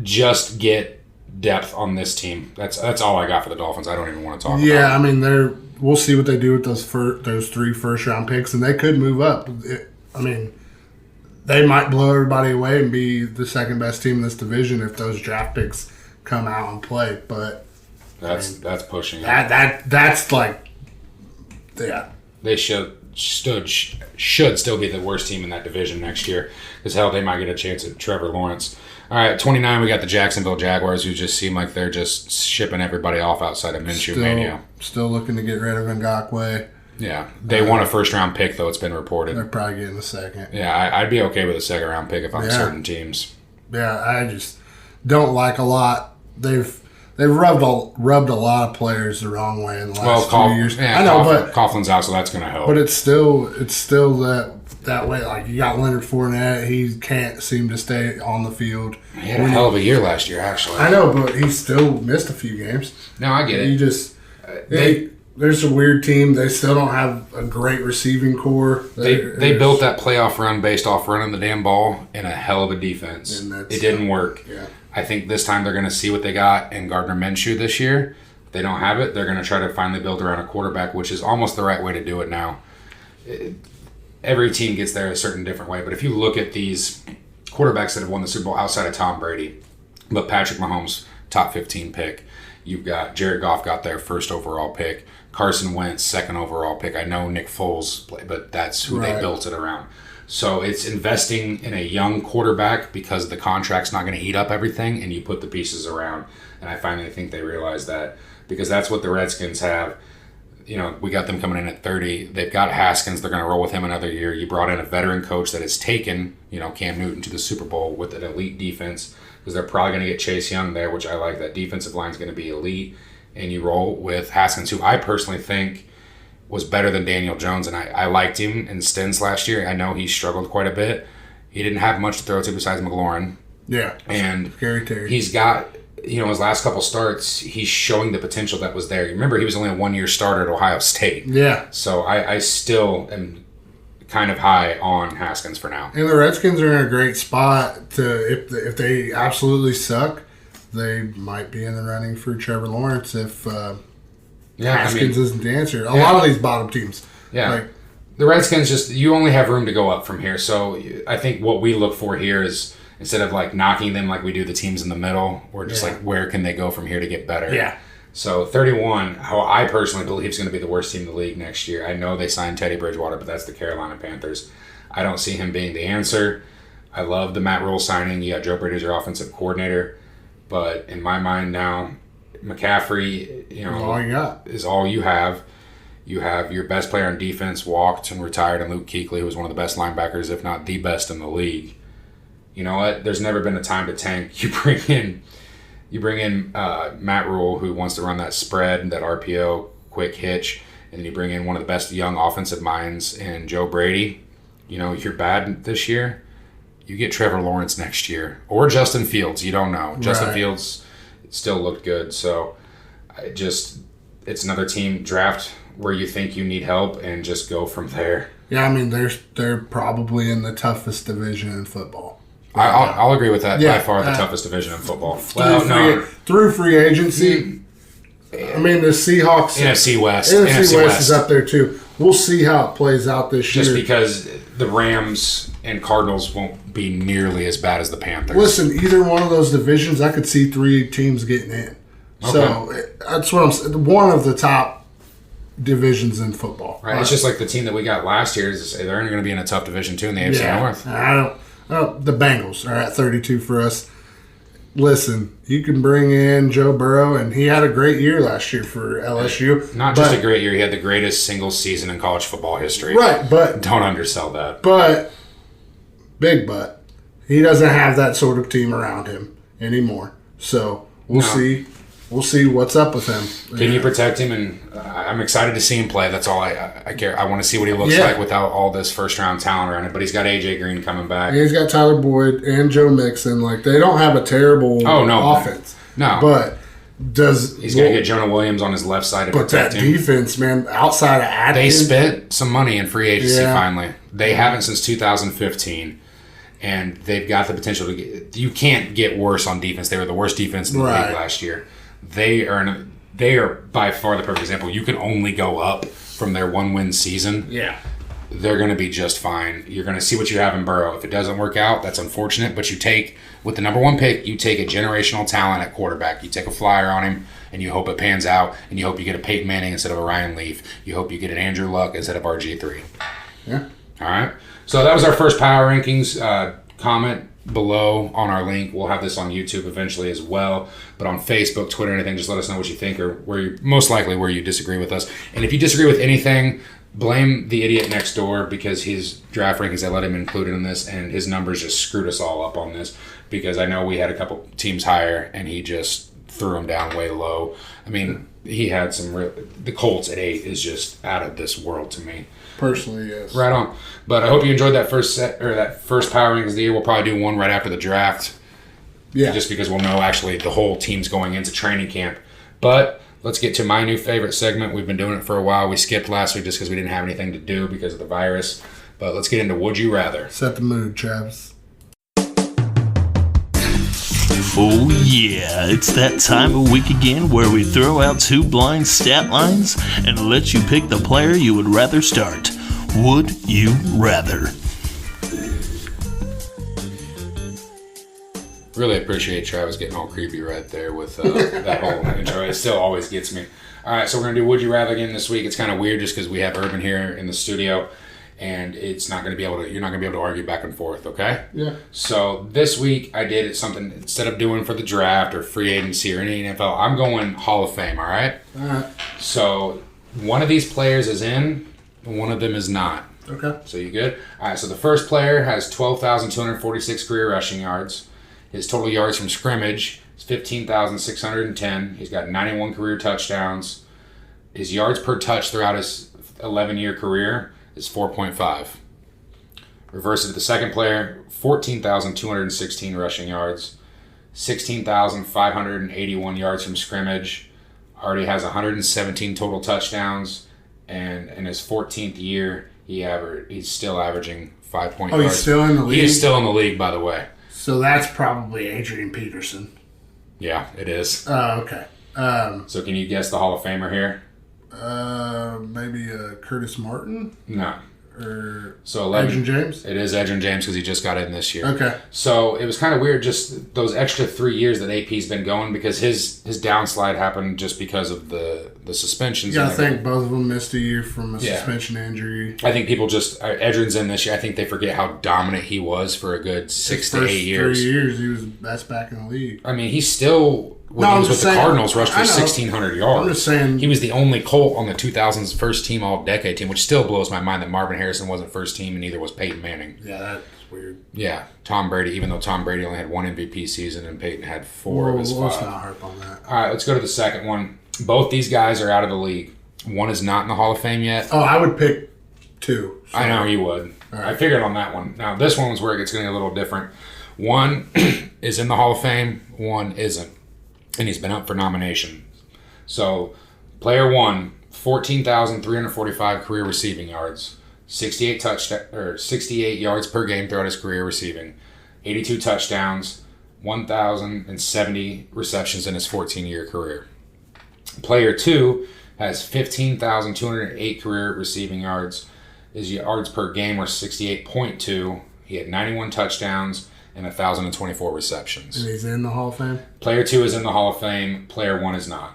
Just get depth on this team. That's all I got for the Dolphins. I don't even want to talk about it. Yeah, I mean, we'll see what they do with those 3 first-round picks, and they could move up. They might blow everybody away and be the second-best team in this division if those draft picks come out and play. But that's pushing it. That's like, yeah. They should still be the worst team in that division next year, because hell, they might get a chance at Trevor Lawrence. All right, 29, we got the Jacksonville Jaguars, who just seem like they're just shipping everybody off outside of Minshew Mania. Still looking to get rid of Ngakoue. Yeah, they want a first-round pick, though, it's been reported. They're probably getting a second. Yeah, I'd be okay with a second-round pick if I'm certain teams. Yeah, I just don't like a lot. They've rubbed a lot of players the wrong way in the last 2 years. Yeah, I know, but Coughlin's out, so that's going to help. But it's still that way. Like, you got Leonard Fournette, he can't seem to stay on the field. He had a hell of a year last year, actually. I know, but he still missed a few games. No, I get it. You just there's a weird team. They still don't have a great receiving core. They built that playoff run based off running the damn ball and a hell of a defense. It didn't work. Yeah. I think this time they're going to see what they got in Gardner Minshew this year. If they don't have it, they're going to try to finally build around a quarterback, which is almost the right way to do it now. Every team gets there a certain different way, but if you look at these quarterbacks that have won the Super Bowl outside of Tom Brady, but Patrick Mahomes, top 15 pick, You've got Jared Goff got their first overall pick. Carson Wentz, second overall pick. I know Nick Foles, but that's who they built it around. So it's investing in a young quarterback because the contract's not going to eat up everything, and you put the pieces around. And I finally think they realize that, because that's what the Redskins have. You know, we got them coming in at 30. They've got Haskins. They're going to roll with him another year. You brought in a veteran coach that has taken, Cam Newton to the Super Bowl with an elite defense, because they're probably going to get Chase Young there, which I like. That defensive line is going to be elite. And you roll with Haskins, who I personally think was better than Daniel Jones, and I liked him in stints last year. I know he struggled quite a bit. He didn't have much to throw to besides McLaurin. Yeah. And Scary Terry. He's got, his last couple starts, he's showing the potential that was there. Remember, he was only a one-year starter at Ohio State. Yeah. So I still am kind of high on Haskins for now. And the Redskins are in a great spot to, if they absolutely suck, they might be in the running for Trevor Lawrence if Haskins isn't the answer. A lot of these bottom teams. Yeah. The Redskins you only have room to go up from here. So I think what we look for here is, instead of knocking them like we do the teams in the middle, we're just where can they go from here to get better? Yeah. So 31, how I personally believe is going to be the worst team in the league next year. I know they signed Teddy Bridgewater, but that's the Carolina Panthers. I don't see him being the answer. I love the Matt Rule signing. You got Joe Brady as your offensive coordinator. But in my mind now, McCaffrey, all you got. Is all you have. You have your best player on defense walked and retired, and Luke Kuechly, who was one of the best linebackers, if not the best in the league. You know what? There's never been a time to tank. You bring in Matt Rule, who wants to run that spread, that RPO, quick hitch, and then you bring in one of the best young offensive minds in Joe Brady. If you're bad this year, you get Trevor Lawrence next year. Or Justin Fields. You don't know. Justin Fields still looked good. So it's another team draft where you think you need help and just go from there. Yeah, I mean, they're probably in the toughest division in football. I'll agree with that. By far the toughest division in football. Through free agency, I mean, the Seahawks. NFC West. NFC West is up there, too. We'll see how it plays out this year. Just because the Rams and Cardinals won't be nearly as bad as the Panthers. Listen, either one of those divisions, I could see 3 teams getting in. Okay. So that's what I'm saying. One of the top divisions in football. Right. It's just like the team that we got last year. They're going to be in a tough division, too, in the AFC North. The Bengals are at 32 for us. Listen, you can bring in Joe Burrow, and he had a great year last year for LSU. Not just a great year. He had the greatest single season in college football history. Right, but... Don't undersell that. But, he doesn't have that sort of team around him anymore. So, we'll see. We'll see what's up with him. Can you protect him? And I'm excited to see him play. That's all I care. I want to see what he looks like without all this first-round talent around it. But he's got A.J. Green coming back. And he's got Tyler Boyd and Joe Mixon. They don't have a terrible offense. No. But he's going to get Jonah Williams on his left side to protect him. But that defense, man, outside of Atkins. They spent some money in free agency finally. They haven't since 2015. And they've got the potential to get... You can't get worse on defense. They were the worst defense in the league last year. They are by far the perfect example. You can only go up from their 1-win season. Yeah. They're going to be just fine. You're going to see what you have in Burrow. If it doesn't work out, that's unfortunate. But with the number 1 pick, you take a generational talent at quarterback. You take a flyer on him, and you hope it pans out. And you hope you get a Peyton Manning instead of a Ryan Leaf. You hope you get an Andrew Luck instead of RG3. Yeah. All right. So that was our first power rankings. Comment below on our link. We'll have this on YouTube eventually as well, but on Facebook, Twitter, anything, just let us know what you think, or where you disagree with us. And if you disagree with anything, blame the idiot next door, because his draft rankings, I let him included in this, and his numbers just screwed us all up on this, because I know we had a couple teams higher and he just threw them down way low. I mean, he had the Colts at 8 is just out of this world to me. Personally, yes. Right on. But I hope you enjoyed that first power rankings of the year. We'll probably do one right after the draft. Yeah. Just because we'll know actually the whole team's going into training camp. But let's get to my new favorite segment. We've been doing it for a while. We skipped last week just because we didn't have anything to do because of the virus. But let's get into Would You Rather. Set the mood, Travis. Oh yeah, it's that time of week again where we throw out 2 blind stat lines and let you pick the player you would rather start. Would you rather? Really appreciate Travis getting all creepy right there with that whole intro. It still always gets me. All right, so we're going to do Would You Rather again this week. It's kind of weird just because we have Urban here in the studio, and it's not going to be able to. You're not going to be able to argue back and forth, okay? Yeah. So this week I did something instead of doing for the draft or free agency or any NFL. I'm going Hall of Fame. All right. All right. So one of these players is in, and one of them is not. Okay. So you good? All right. So the first player has 12,246 career rushing yards. His total yards from scrimmage is 15,610. He's got 91 career touchdowns. His yards per touch throughout his 11-year career is 4.5. Reverse it to the second player, 14,216 rushing yards, 16,581 yards from scrimmage. Already has 117 total touchdowns, and in his 14th year, he's still averaging 5 point. Oh, he's still in the league? He is still in the league, by the way. So that's probably Adrian Peterson. Yeah, it is. Oh, okay. So can you guess the Hall of Famer here? Maybe Curtis Martin? No. Or So Edgerrin James? It is Edgerrin James because he just got in this year. Okay. So it was kind of weird just those extra 3 years that AP's been going because his downslide happened just because of the suspensions. You got to think both of them missed a year from a Yeah. suspension injury. I think people just Edrin's in this year. I think they forget how dominant he was for a good 6 to 8 years. 3 years, he was best back in the league. I mean, he's still when No, he I'm was with just the saying- Cardinals, rushed for I know. 1,600 yards. I'm just saying- he was the only Colt on the 2000s first team All-Decade team, which still blows my mind that Marvin Harrison wasn't first team and neither was Peyton Manning. Yeah, that's weird. Yeah, Tom Brady. Even though Tom Brady only had one MVP season and Peyton had four of his Let's five. not harp on that. All right, let's go to the second one. Both these guys are out of the league. One is not in the Hall of Fame yet. Oh, I would pick two. I know you would. All right. I figured on that one. Now, this one was where it gets getting a little different. One is in the Hall of Fame, one isn't. And he's been up for nomination. So, player one, 14,345 career receiving yards, 68 yards per game throughout his career receiving, 82 touchdowns, 1,070 receptions in his 14-year career. Player two has 15,208 career receiving yards. His yards per game were 68.2. He had 91 touchdowns and 1,024 receptions. And he's in the Hall of Fame? Player two is in the Hall of Fame. Player one is not.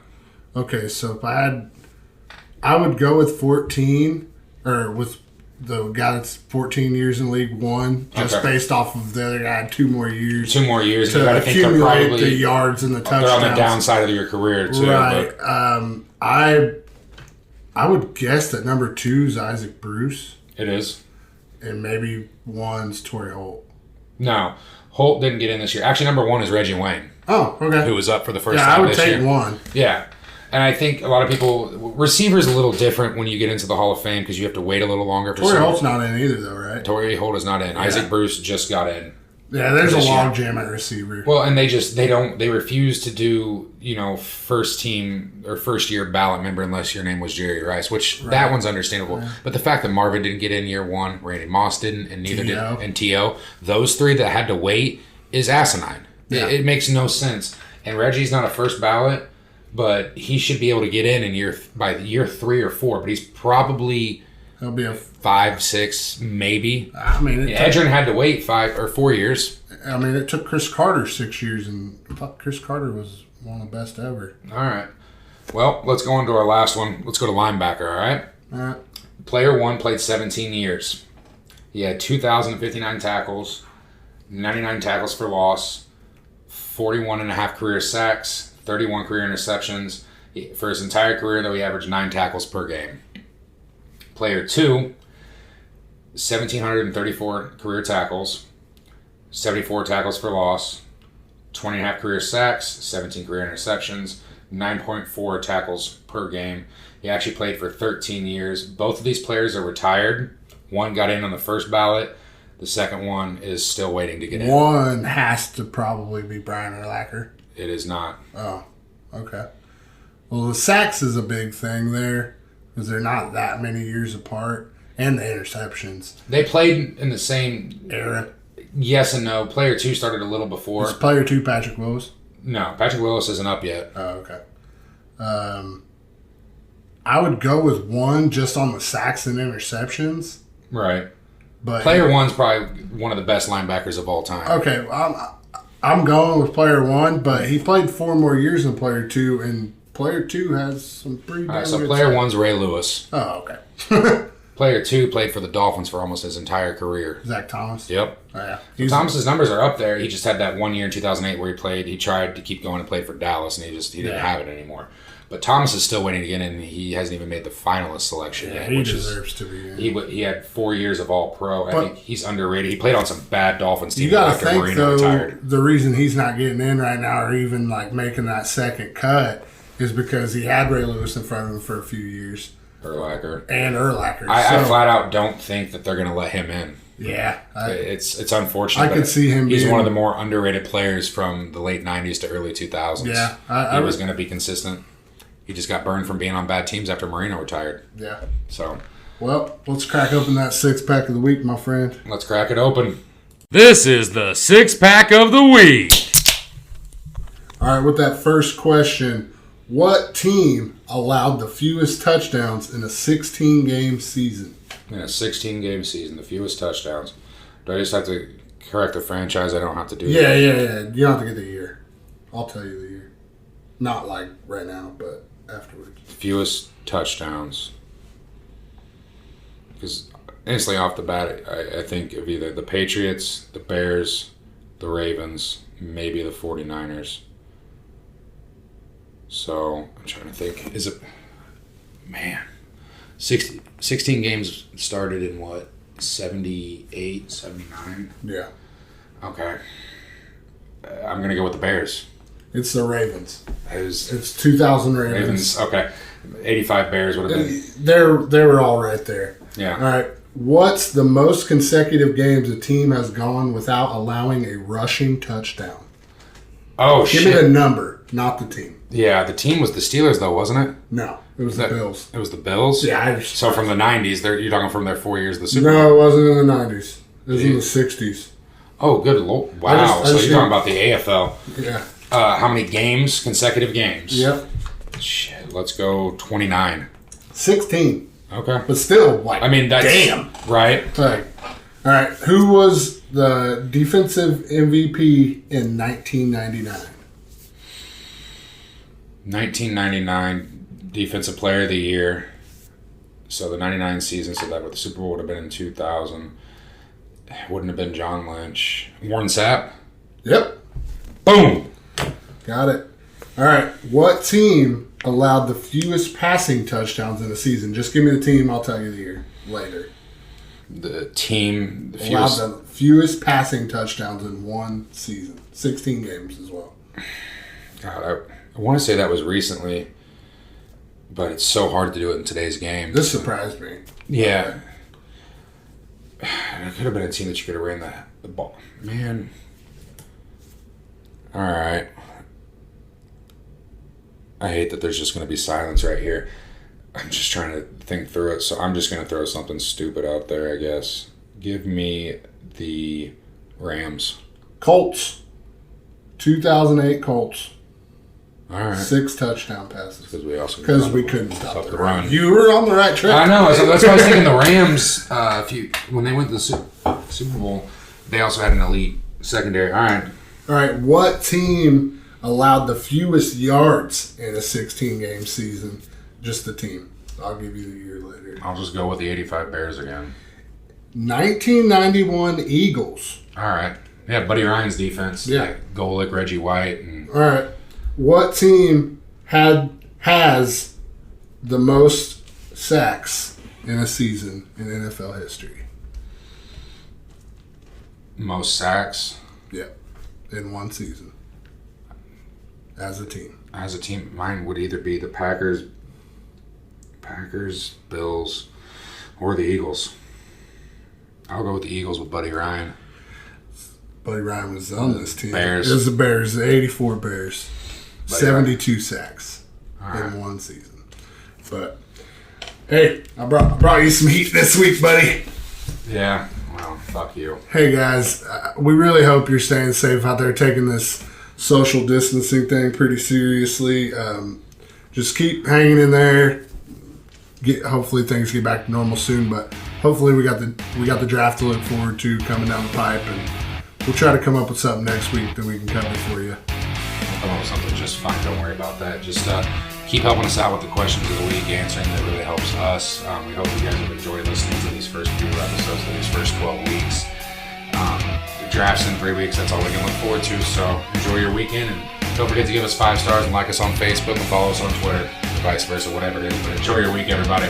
Okay, so if I would go with 14, or with the guy that's 14 years in League One, just Okay. based off of the other guy had 2 more years 2 more years. And you to got to think they're accumulate probably the yards and the they're touchdowns. on the downside of your career too. Right. But I would guess that number 2 is Isaac Bruce, it is. and maybe 1's Torrey Holt. No, Holt didn't get in this year. Actually, number one is Reggie Wayne, Oh, okay. who was up for the first Yeah, time I would this take year. 1. Yeah. And I think a lot of people, receivers a little different when you get into the Hall of Fame because you have to wait a little longer for Torrey some. Holt's not in either, though, right? Torrey Holt is not in. Isaac Bruce just got in. Yeah, there's a This year. logjam at receiver. Well, and they refuse to do, first team or first year ballot member unless your name was Jerry Rice, which that one's understandable. Yeah. But the fact that Marvin didn't get in year one, Randy Moss didn't, and neither did, and T.O., those three that had to wait is asinine. Yeah. It makes no sense. And Reggie's not a first ballot, but he should be able to get in by year 3 or 4, but he's probably He'll be a 5, 6, maybe. I mean, Edgerrin had to wait 5 or 4 years. I mean, it took Chris Carter 6 years, and Chris Carter was one of the best ever. All right. Well, let's go on to our last one. Let's go to linebacker, all right? All right. Player one played 17 years. He had 2,059 tackles, 99 tackles for loss, 41 and a half career sacks, 31 career interceptions. For his entire career, though, he averaged 9 tackles per game. Player two, 1,734 career tackles, 74 tackles for loss, 20 and a half career sacks, 17 career interceptions, 9.4 tackles per game. He actually played for 13 years. Both of these players are retired. One got in on the first ballot. The second one is still waiting to get in. One has to probably be Brian Urlacher. It is not. Oh, okay. Well, the sacks is a big thing there because they're not that many years apart, and the interceptions. They played in the same era. Yes and no. Player two started a little before. Is player 2 Patrick Willis? No, Patrick Willis isn't up yet. Oh, okay. I would go with 1 just on the sacks and interceptions. Right. But player one's probably one of the best linebackers of all time. Okay, I'm going with player 1, but he played 4 more years than player 2, and player 2 has some pretty All right, damn so good player stuff. 1's Ray Lewis. Oh, okay. Player 2 played for the Dolphins for almost his entire career. Zach Thomas? Yep. Oh, yeah. Thomas's numbers are up there. He just had that 1 year in 2008 where he played. He tried to keep going and played for Dallas, and he didn't have it anymore. But Thomas is still waiting to get in, and he hasn't even made the finalist selection yet. He deserves to be in. He had 4 years of All-Pro. I think he's underrated. He played on some bad Dolphins teams You got to after think, Marino though, retired. the reason he's not getting in right now or even like making that second cut is because he had Ray Lewis in front of him for a few years. Urlacher. And Urlacher. I flat out don't think that they're going to let him in. Yeah. It's unfortunate. I could see him He's being one of the more underrated players from the late 90s to early 2000s. Yeah. He was going to be consistent. He just got burned from being on bad teams after Marino retired. Yeah. So. Well, let's crack open that 6-pack of the week, my friend. Let's crack it open. This is the 6-pack of the week. All right, with that first question, what team allowed the fewest touchdowns in a 16-game season? In a 16-game season, the fewest touchdowns. Do I just have to correct the franchise? I don't have to do that? Yeah. You don't have to get the year. I'll tell you the year. Not like right now, but afterwards. Fewest touchdowns. Because instantly off the bat, I think of either the Patriots, the Bears, the Ravens, maybe the 49ers. So, I'm trying to think. Is it... Man. 16 games started in what? 78, 79? Yeah. Okay. I'm going to go with the Bears. It's the Ravens. It's 2000 Ravens. Okay. 85 Bears would have been. They were all right there. Yeah. All right. What's the most consecutive games a team has gone without allowing a rushing touchdown? Oh, Give shit. me the number, not the team. Yeah, the team was the Steelers, though, wasn't it? No, it was the Bills. It was the Bills? Yeah. So from the 90s, you're talking from their 4 years of the Super Bowl? No, it wasn't in the 90s. It was in the 60s. Oh, good lord. Wow. I just You're talking about the AFL. Yeah. How many games? Consecutive games? Yep. Shit, let's go 29. 16. Okay. But still, like, I mean, that's... damn. Right? Like, all right. Who was the defensive MVP in 1999? 1999 Defensive Player of the Year. So the 99 season, so that the Super Bowl would have been in 2000. It wouldn't have been John Lynch. Warren Sapp? Yep. Boom! Got it. All right. What team allowed the fewest passing touchdowns in a season? Just give me the team. I'll tell you the year later. The team... The Allowed fewest, the fewest passing touchdowns in one season. 16 games as well. God, I want to say that was recently, but it's so hard to do it in today's game. This surprised me. Yeah. It could have been a team that you could have ran the ball. Man. All right. I hate that there's just going to be silence right here. I'm just trying to think through it, so I'm just going to throw something stupid out there, I guess. Give me the Rams. Colts. 2008 Colts. All right. 6 touchdown passes. Because we couldn't stop the run. You were on the right track. I know. So that's why I was thinking the Rams. When they went to the Super Bowl, they also had an elite secondary. All right. All right. What team allowed the fewest yards in a 16-game season? Just the team. I'll give you the year later. I'll just go with the 85 Bears again. 1991 Eagles. All right. Yeah, Buddy Ryan's defense. Yeah. Golick, Reggie White. All right. What team has the most sacks in a season in NFL history? Most sacks? Yeah. In one season. As a team. As a team, mine would either be the Packers, Bills, or the Eagles. I'll go with the Eagles with Buddy Ryan. Buddy Ryan was on this team. Bears. It was the Bears, the 84 Bears. Buddy 72 Ryan. Sacks Right. in one season. But, hey, I brought you some heat this week, buddy. Yeah. Well, fuck you. Hey, guys, we really hope you're staying safe out there, taking this social distancing thing pretty seriously. Just keep hanging in there. Hopefully things get back to normal soon, but hopefully we got the draft to look forward to coming down the pipe, and we'll try to come up with something next week that we can cover for you. We'll come up with something just fine. Don't worry about that. Just keep helping us out with the questions of the week, answering. That really helps us. We hope you guys have enjoyed listening to these first few episodes of these first 12 weeks. The draft's in 3 weeks. That's all we can look forward to. So enjoy your weekend, and don't forget to give us 5 stars and like us on Facebook and follow us on Twitter, or vice versa, whatever it is. But enjoy your week, everybody.